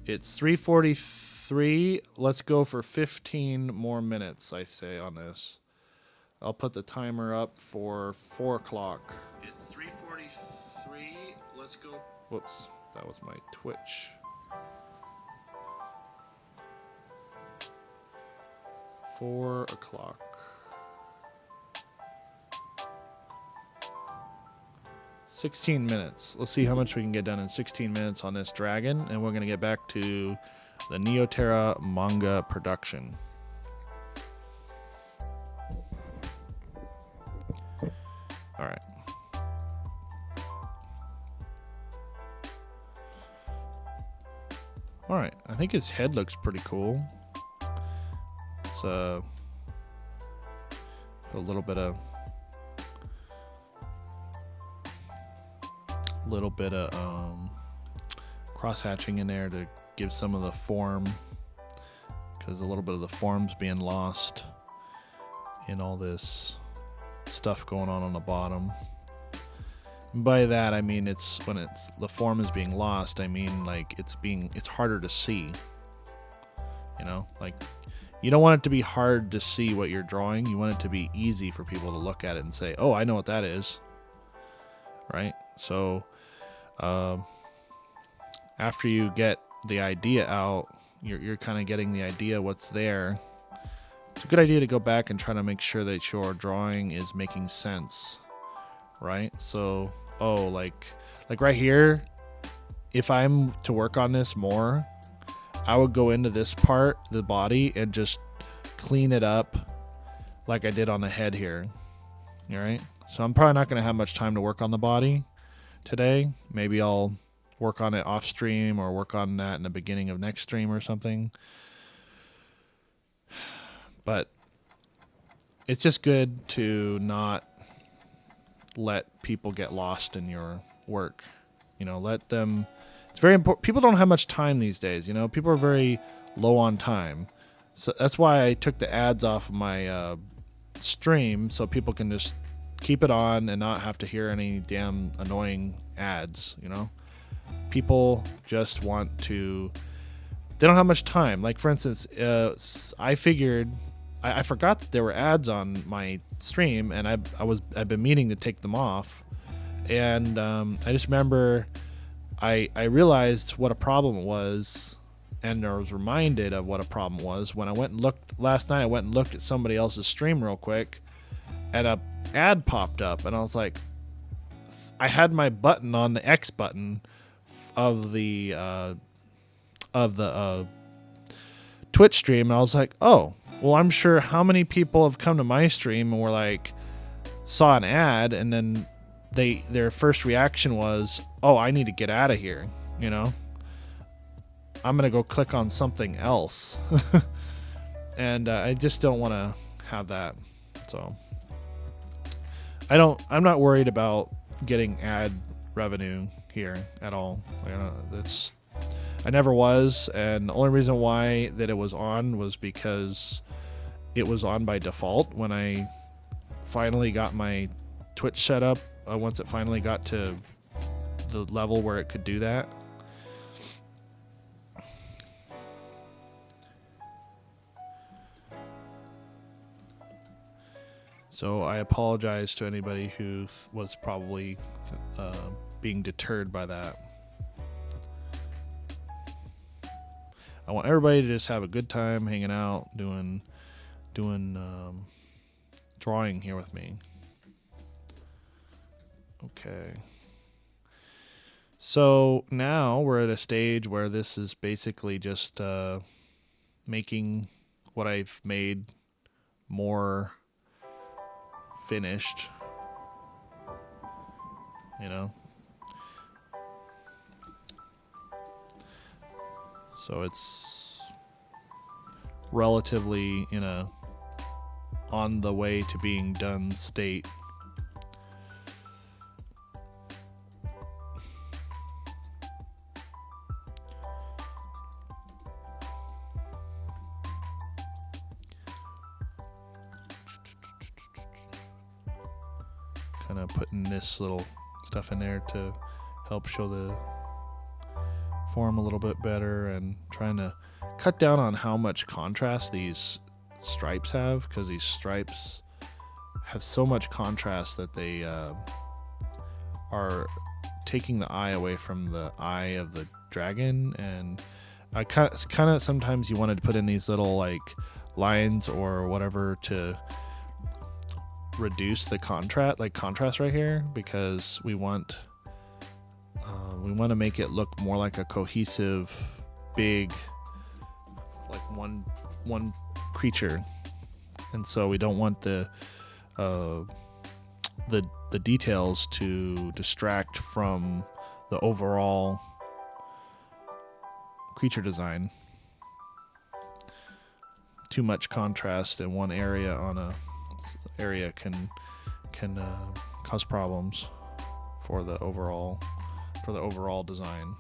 It's 3:43. Let's go for 15 more minutes, I say, on this. I'll put the timer up for 4 o'clock. It's 3:43. Let's go. Whoops, that was my Twitch. 4 o'clock. 16 minutes. Let's see how much we can get done in 16 minutes on this dragon, and we're going to get back to the Neoterra manga production. All right. All right. I think his head looks pretty cool. It's a little bit of cross hatching in there to give some of the form, because a little bit of the form's being lost in all this stuff going on the bottom. And by that I mean when the form is being lost, I mean it's harder to see. You don't want it to be hard to see what you're drawing. You want it to be easy for people to look at it and say, oh, I know what that is, right? So after you get the idea out, you're kind of getting the idea what's there. it's a good idea to go back and try to make sure that your drawing is making sense, right? So, like right here, if I'm to work on this more, I would go into this part, the body, and just clean it up like I did on the head here. All right. So I'm probably not going to have much time to work on the body today. Maybe I'll work on it off stream or work on that in the beginning of next stream or something. But it's just good to not let people get lost in your work. You know, let them. It's very important. People don't have much time these days. You know, people are very low on time. So that's why I took the ads off of my stream, so people can just keep it on and not have to hear any damn annoying ads. You know, people just want to. They don't have much time. Like, for instance, I figured I forgot that there were ads on my stream, and I've been meaning to take them off, and I just remember I realized what a problem it was, and I was reminded of what a problem was when I went and looked last night. I went and looked at somebody else's stream real quick, and a ad popped up, and I was like, I had my button on the X button of the Twitch stream, and I was like, oh, well, I'm sure how many people have come to my stream and were like, saw an ad, and then their first reaction was, oh, I need to get out of here, you know, I'm gonna go click on something else. And I just don't want to have that. So I'm not worried about getting ad revenue here at all. I never was, and the only reason why that it was on was because it was on by default when I finally got my Twitch set up. Once it finally got to the level where it could do that. So I apologize to anybody who was probably being deterred by that. I want everybody to just have a good time hanging out, doing drawing here with me. Okay. So now we're at a stage where this is basically just making what I've made more finished, you know. So it's relatively in a on the way to being done state. Kind of putting this little stuff in there to help show the form a little bit better, and trying to cut down on how much contrast these stripes have, because these stripes have so much contrast that they are taking the eye away from the eye of the dragon. And I kind of sometimes you wanted to put in these little like lines or whatever to reduce the contrast right here, because we want to make it look more like a cohesive big, like one creature. And so we don't want the details to distract from the overall creature design. Too much contrast in one area on a area can cause problems for the overall design.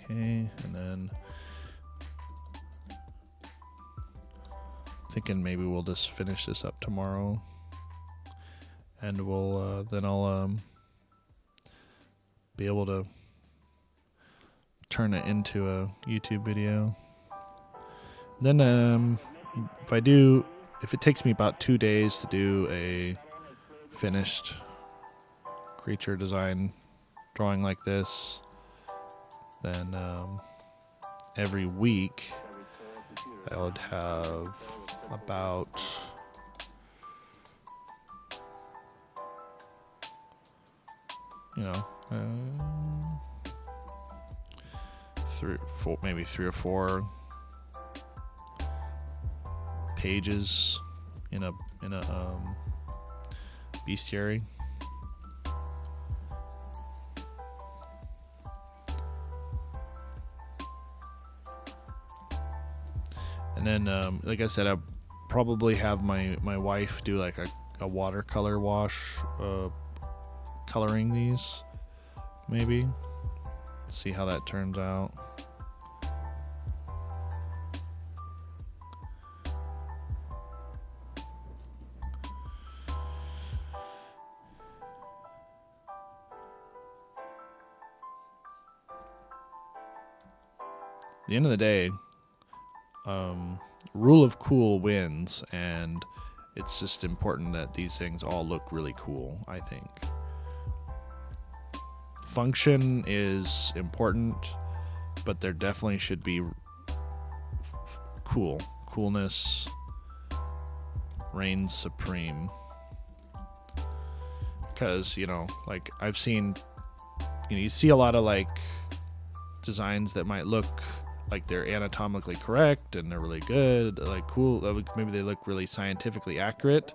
Okay, and then thinking maybe we'll just finish this up tomorrow, and we'll then I'll be able to turn it into a YouTube video. Then if if it takes me about 2 days to do a finished creature design drawing like this, then every week I would have about maybe 3 or 4 pages in a bestiary. And then, like I said, I probably have my wife do like a watercolor wash, coloring these, maybe. See how that turns out. At the end of the day, rule of cool wins, and it's just important that these things all look really cool, I think. Function is important, but there definitely should be coolness reigns supreme. Because, like I've seen, you see a lot of like designs that might look like they're anatomically correct and they're really good, like cool, maybe they look really scientifically accurate,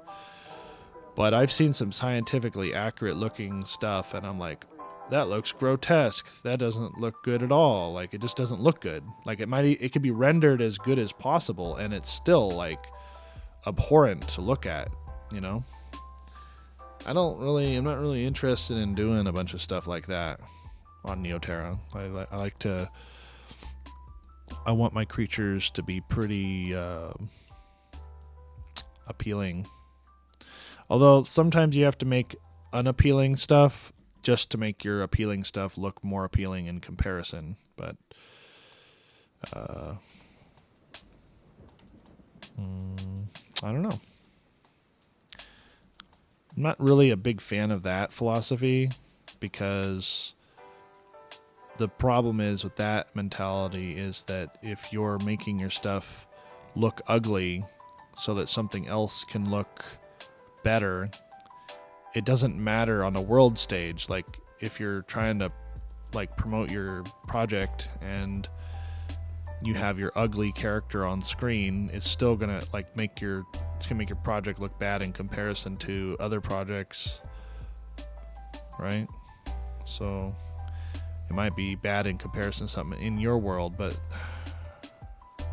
but I've seen some scientifically accurate looking stuff and I'm like, that looks grotesque, that doesn't look good at all, like it just doesn't look good. Like it could be rendered as good as possible and it's still like abhorrent to look at. I'm not really interested in doing a bunch of stuff like that on Neoterra. I want my creatures to be pretty appealing. Although sometimes you have to make unappealing stuff just to make your appealing stuff look more appealing in comparison. But I don't know. I'm not really a big fan of that philosophy because the problem is with that mentality is that if you're making your stuff look ugly so that something else can look better, it doesn't matter on a world stage. Like if you're trying to like promote your project and you have your ugly character on screen, it's still gonna like make your project look bad in comparison to other projects, right? So it might be bad in comparison to something in your world, but I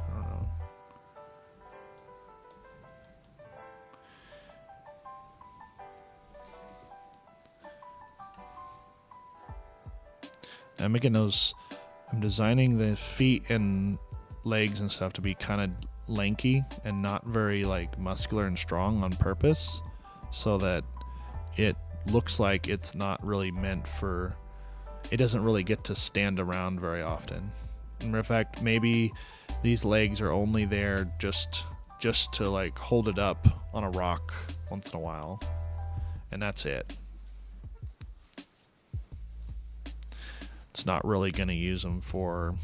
don't know. I'm designing the feet and legs and stuff to be kind of lanky and not very like muscular and strong on purpose so that it looks like it's not really meant for, it doesn't really get to stand around very often. In fact, maybe these legs are only there just to like hold it up on a rock once in a while, and that's it. It's not really going to use them for,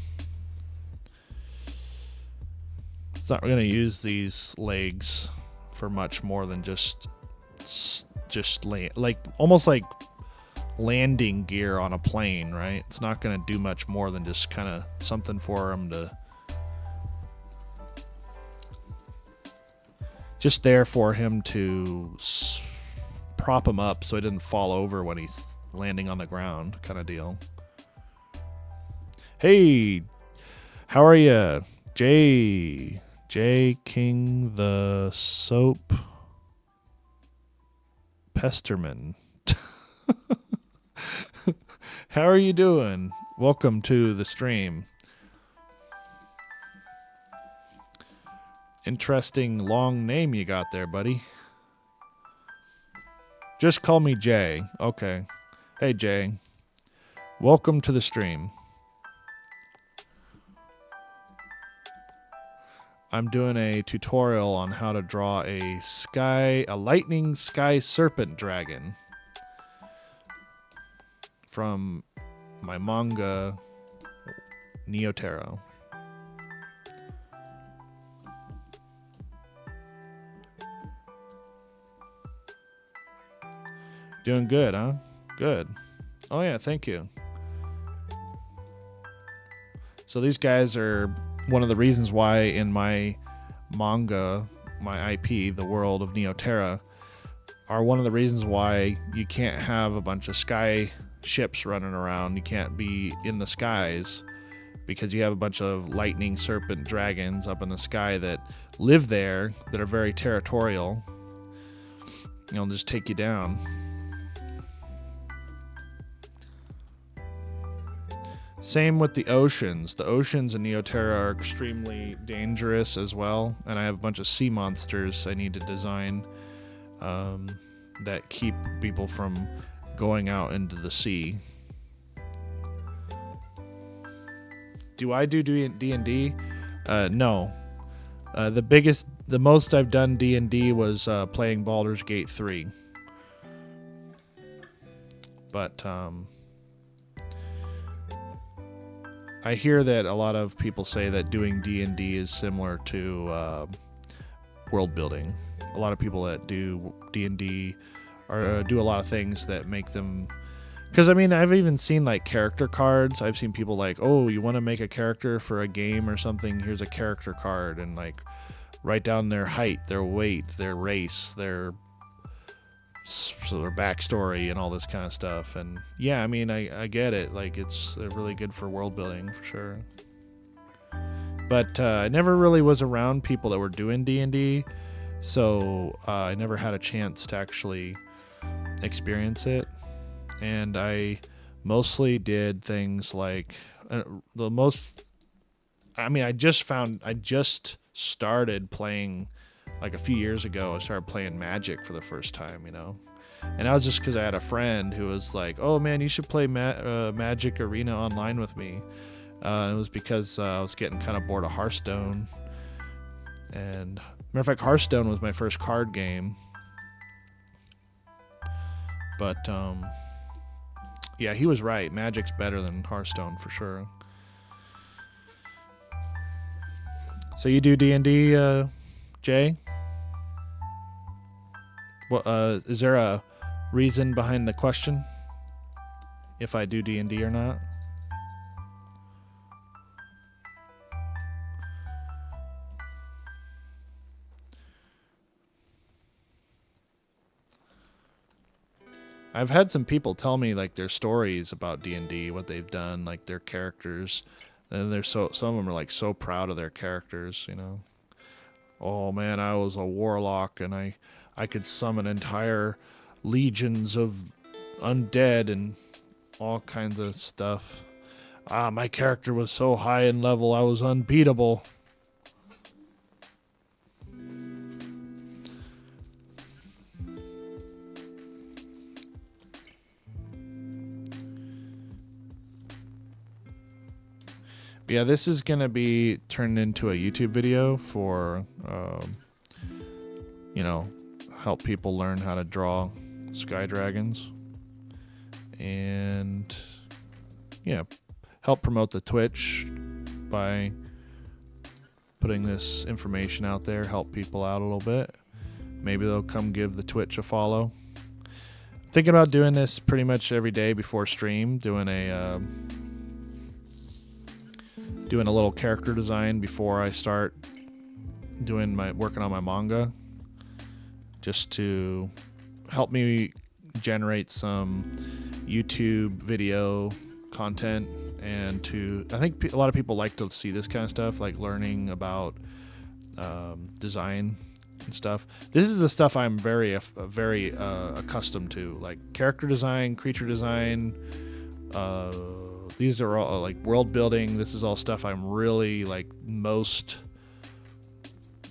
it's not going to use these legs for much more than just like almost like landing gear on a plane, right? It's not going to do much more than just kind of something for him to, just there for him to prop him up so he didn't fall over when he's landing on the ground, kind of deal. Hey, how are you, J King the Soap Pesterman? How are you doing? Welcome to the stream. Interesting long name you got there, buddy. Just call me Jay. Okay. Hey, Jay. Welcome to the stream. I'm doing a tutorial on how to draw a lightning sky serpent dragon from my manga Neotero. Doing good, huh? Good. Oh yeah, thank you. So these guys are one of the reasons why in my manga, my IP, the world of Neotera, are one of the reasons why you can't have a bunch of sky ships running around. You can't be in the skies because you have a bunch of lightning serpent dragons up in the sky that live there that are very territorial. They'll just take you down. Same with the oceans. The oceans in Neotera are extremely dangerous as well, and I have a bunch of sea monsters I need to design that keep people from going out into the sea. Do I do D&D? No. The most I've done D&D was playing Baldur's Gate 3. But I hear that a lot of people say that doing D&D is similar to world building. A lot of people that do D&D do a lot of things that make them... Because, I mean, I've even seen, like, character cards. I've seen people like, oh, you want to make a character for a game or something? Here's a character card. And, like, write down their height, their weight, their race, their backstory and all this kind of stuff. And yeah, I mean, I get it. Like, it's really good for world building for sure. But I never really was around people that were doing D&D, so I never had a chance to actually experience it. And I mostly did things like I just started playing. Like a few years ago, I started playing Magic for the first time, you know. And that was just because I had a friend who was like, oh man, you should play Magic Arena online with me. It was because I was getting kind of bored of Hearthstone. And matter of fact, Hearthstone was my first card game. But yeah, he was right. Magic's better than Hearthstone for sure. So you do D&D, Jay? What, is there a reason behind the question? If I do D&D or not? I've had some people tell me like their stories about D&D, what they've done, like their characters, and some of them are like so proud of their characters, you know. Oh man, I was a warlock and I could summon entire legions of undead and all kinds of stuff. My character was so high in level, I was unbeatable. Yeah, this is going to be turned into a YouTube video for, help people learn how to draw sky dragons. And, yeah, help promote the Twitch by putting this information out there, help people out a little bit. Maybe they'll come give the Twitch a follow. I'm thinking about doing this pretty much every day before stream, doing a little character design before I start working on my manga, just to help me generate some YouTube video content, and I think a lot of people like to see this kind of stuff, like learning about design and stuff. This is the stuff I'm very accustomed to, like character design, creature design. These are all like world building. This is all stuff I'm really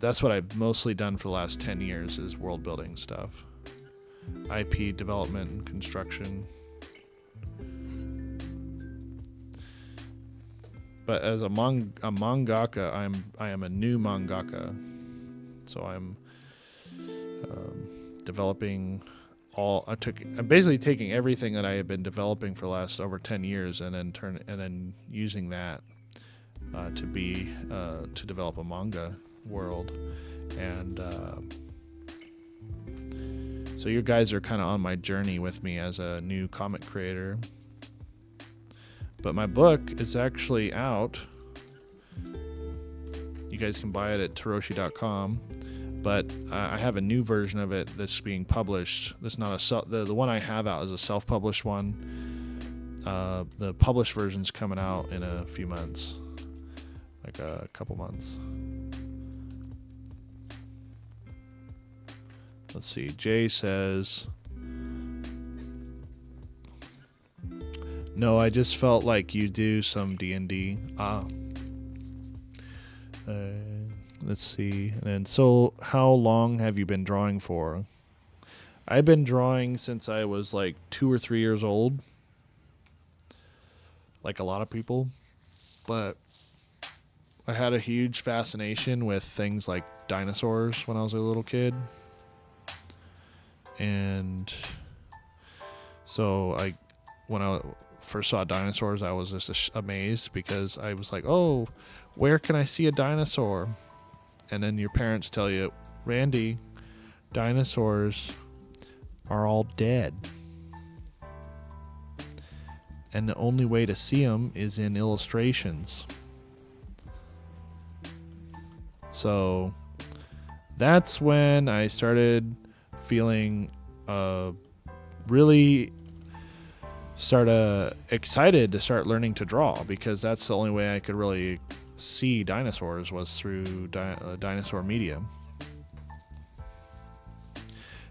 that's what I've mostly done for the last 10 years is world building stuff. IP development and construction. But as a mangaka, I am a new mangaka. So I'm developing I'm basically taking everything that I have been developing for the last over 10 years and then using that to develop a manga world. And so you guys are kind of on my journey with me as a new comic creator. But my book is actually out. You guys can buy it at Taroshi.com. But I have a new version of it that's being published. That's not the one I have out is a self-published one. The published version's coming out in a few months, like a couple months. Let's see. Jay says, "No, I just felt like you do some D&D." Let's see. And so, how long have you been drawing for? I've been drawing since I was like 2 or 3 years old, like a lot of people. But I had a huge fascination with things like dinosaurs when I was a little kid. And so when I first saw dinosaurs, I was just amazed because I was like, oh, where can I see a dinosaur? And then your parents tell you, Randy, dinosaurs are all dead. And the only way to see them is in illustrations. So that's when I started feeling really excited to start learning to draw, because that's the only way I could really see dinosaurs was through dinosaur media.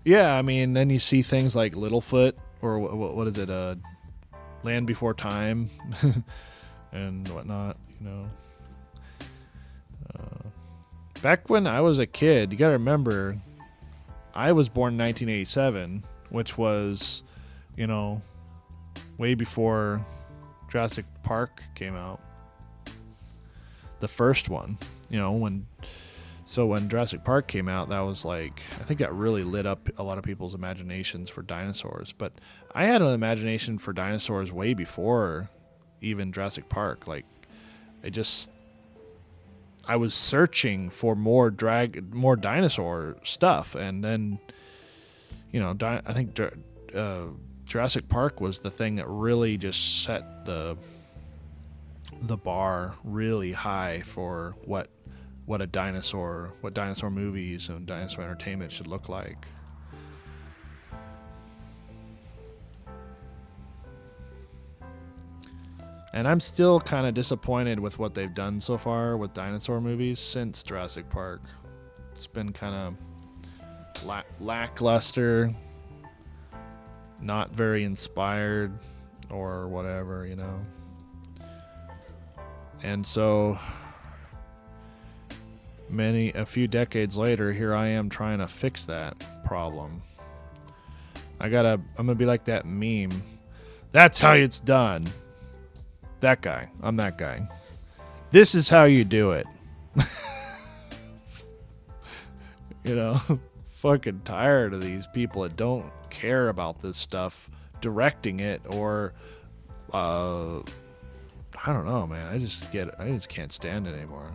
Yeah, I mean, then you see things like Littlefoot, or what is it, Land Before Time, and whatnot, you know. Back when I was a kid, you gotta remember, I was born in 1987, which was, you know, way before Jurassic Park came out. The first one, you know, when Jurassic Park came out, that was like, I think that really lit up a lot of people's imaginations for dinosaurs. But I had an imagination for dinosaurs way before even Jurassic Park. Like, I was searching for more dinosaur stuff, and then, you know, I think Jurassic Park was the thing that really just set the bar really high for what dinosaur movies and dinosaur entertainment should look like. And I'm still kind of disappointed with what they've done so far with dinosaur movies since Jurassic Park. It's been kind of lackluster, not very inspired, or whatever, you know. And so a few decades later, here I am trying to fix that problem. I'm gonna be like that meme. That's how it's done. That guy. I'm that guy. This is how you do it. You know, fucking tired of these people that don't care about this stuff directing it, or I don't know, man. I just can't stand it anymore.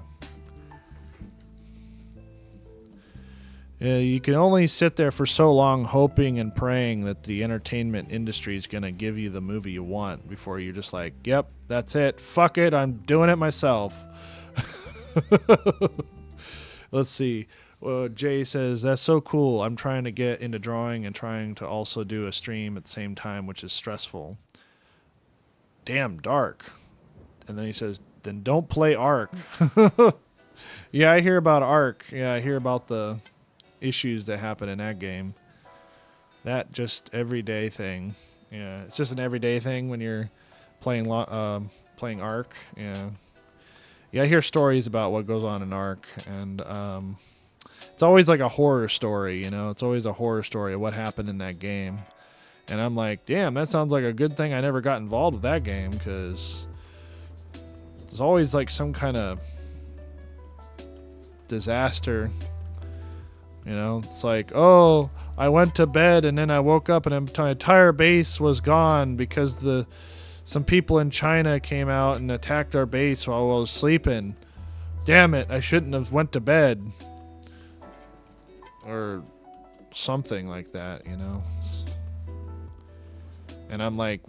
Yeah, you can only sit there for so long hoping and praying that the entertainment industry is going to give you the movie you want before you're just like, yep, that's it. Fuck it. I'm doing it myself. Let's see. Well, Jay says, that's so cool. I'm trying to get into drawing and trying to also do a stream at the same time, which is stressful. Damn, dark. And then he says, then don't play Ark. Yeah, I hear about Ark. Yeah, I hear about the issues that happen in that game. That just everyday thing. Yeah, it's just an everyday thing when you're playing Ark. Yeah, I hear stories about what goes on in Ark, and it's always like a horror story. You know, it's always a horror story of what happened in that game. And I'm like, damn, that sounds like a good thing I never got involved with that game, because there's always like some kind of disaster. You know, it's like, oh, I went to bed and then I woke up and my entire base was gone because some people in China came out and attacked our base while I was sleeping. Damn it, I shouldn't have went to bed. Or something like that, you know. And I'm like,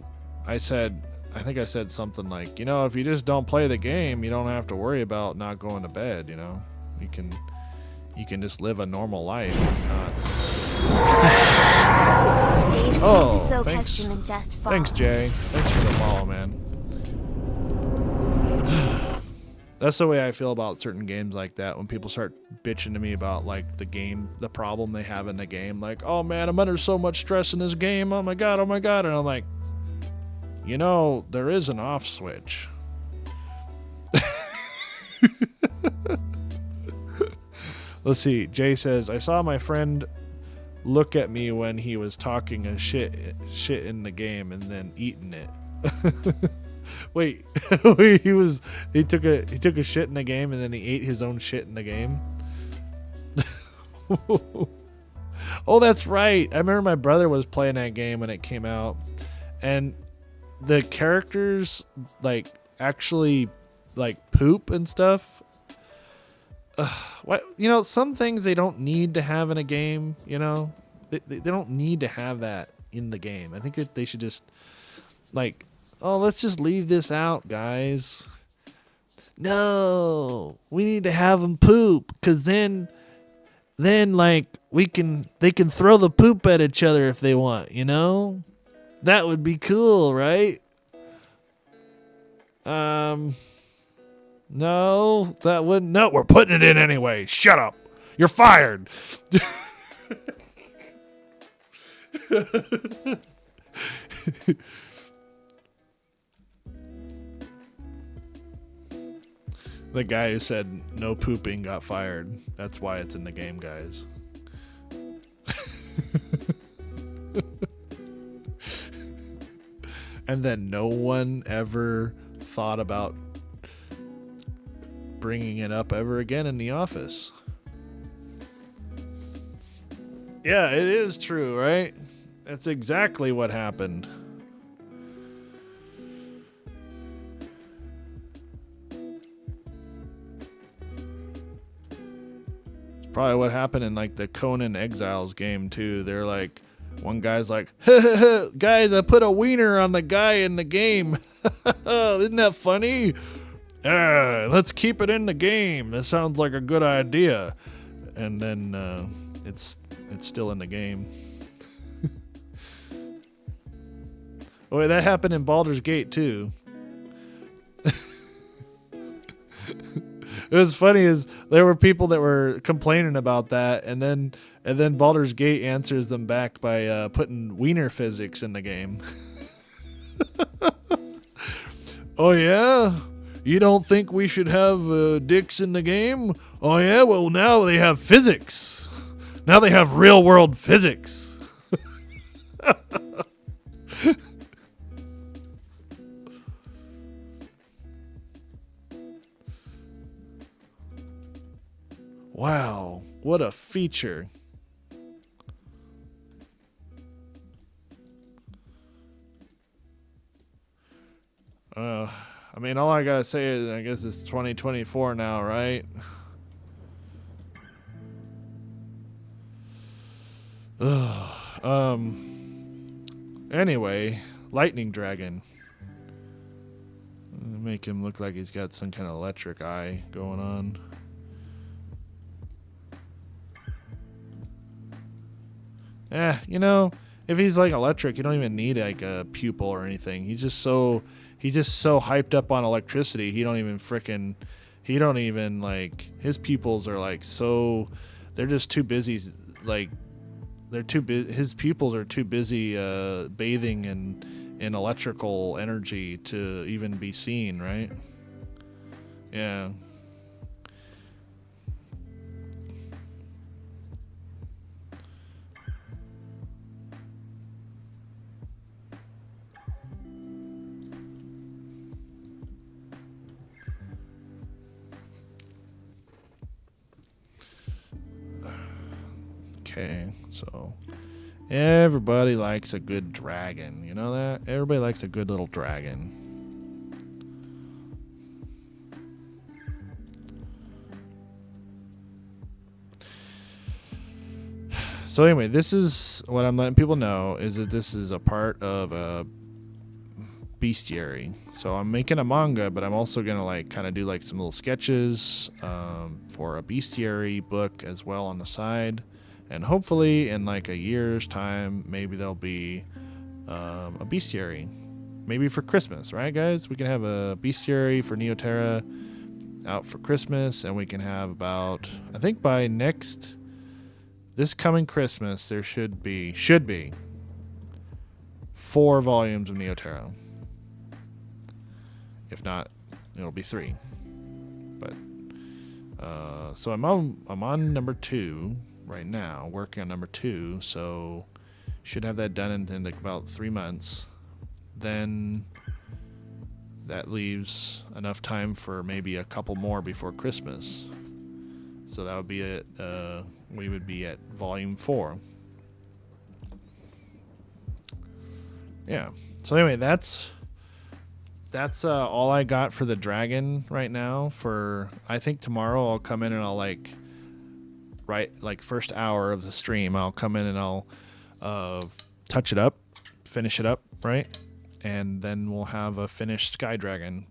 I think I said something like, you know, if you just don't play the game, you don't have to worry about not going to bed, you know. You can just live a normal life. Oh, thanks. Thanks, Jay. Thanks for the follow, man. That's the way I feel about certain games like that. When people start bitching to me about like the problem they have in the game, like, oh man, I'm under so much stress in this game. Oh my god. And I'm like, you know, there is an off switch. Let's see. Jay says, I saw my friend look at me when he was talking a shit in the game and then eating it. Wait, he took a shit in the game and then he ate his own shit in the game. Oh, that's right. I remember my brother was playing that game when it came out, and the characters like actually like poop and stuff. What, you know, some things they don't need to have in a game, you know. They don't need to have that in the game. I think that they should just like, oh, let's just leave this out, guys. No, we need to have them poop, because then like they can throw the poop at each other if they want, you know. That would be cool, right? No, that wouldn't. No, we're putting it in anyway. Shut up. You're fired. The guy who said no pooping got fired. That's why it's in the game, guys. And then no one ever thought about bringing it up ever again in the office. Yeah, it is true, right? That's exactly what happened. It's probably what happened in like the Conan Exiles game too. They're like, one guy's like, guys, I put a wiener on the guy in the game. Isn't that funny? Let's keep it in the game. That sounds like a good idea. And then it's still in the game. Oh, wait, that happened in Baldur's Gate too. It was funny is there were people that were complaining about that, and then Baldur's Gate answers them back by putting wiener physics in the game. Oh yeah? You don't think we should have dicks in the game? Oh yeah? Well, now they have physics. Now they have real world physics. Wow, what a feature. I mean, all I gotta say is, I guess it's 2024 now, right? Anyway, Lightning Dragon. Make him look like he's got some kind of electric eye going on. You know, if he's like electric, you don't even need like a pupil or anything. He's just so hyped up on electricity. He don't even like, his pupils are like so, they're just too busy. Like his pupils are too busy bathing in electrical energy to even be seen, right? Yeah. Okay, so everybody likes a good dragon. You know that? Everybody likes a good little dragon. So anyway, this is what I'm letting people know is that this is a part of a bestiary. So I'm making a manga, but I'm also gonna like kind of do like some little sketches for a bestiary book as well on the side, and hopefully in like a year's time, maybe there'll be a bestiary, maybe for Christmas, right, guys? We can have a bestiary for Neoterra out for Christmas, and we can have about, I think by this coming Christmas, there should be 4 volumes of Neoterra. If not, it'll be 3. But so I'm on number 2 right now, working on number 2. So should have that done in like about 3 months. Then that leaves enough time for maybe a couple more before Christmas. So that would be it. We would be at volume 4. Yeah. So anyway, that's all I got for the dragon right now. For I think tomorrow I'll come in and I'll like first hour of the stream I'll come in and I'll touch it up, finish it up, right? And then we'll have a finished sky dragon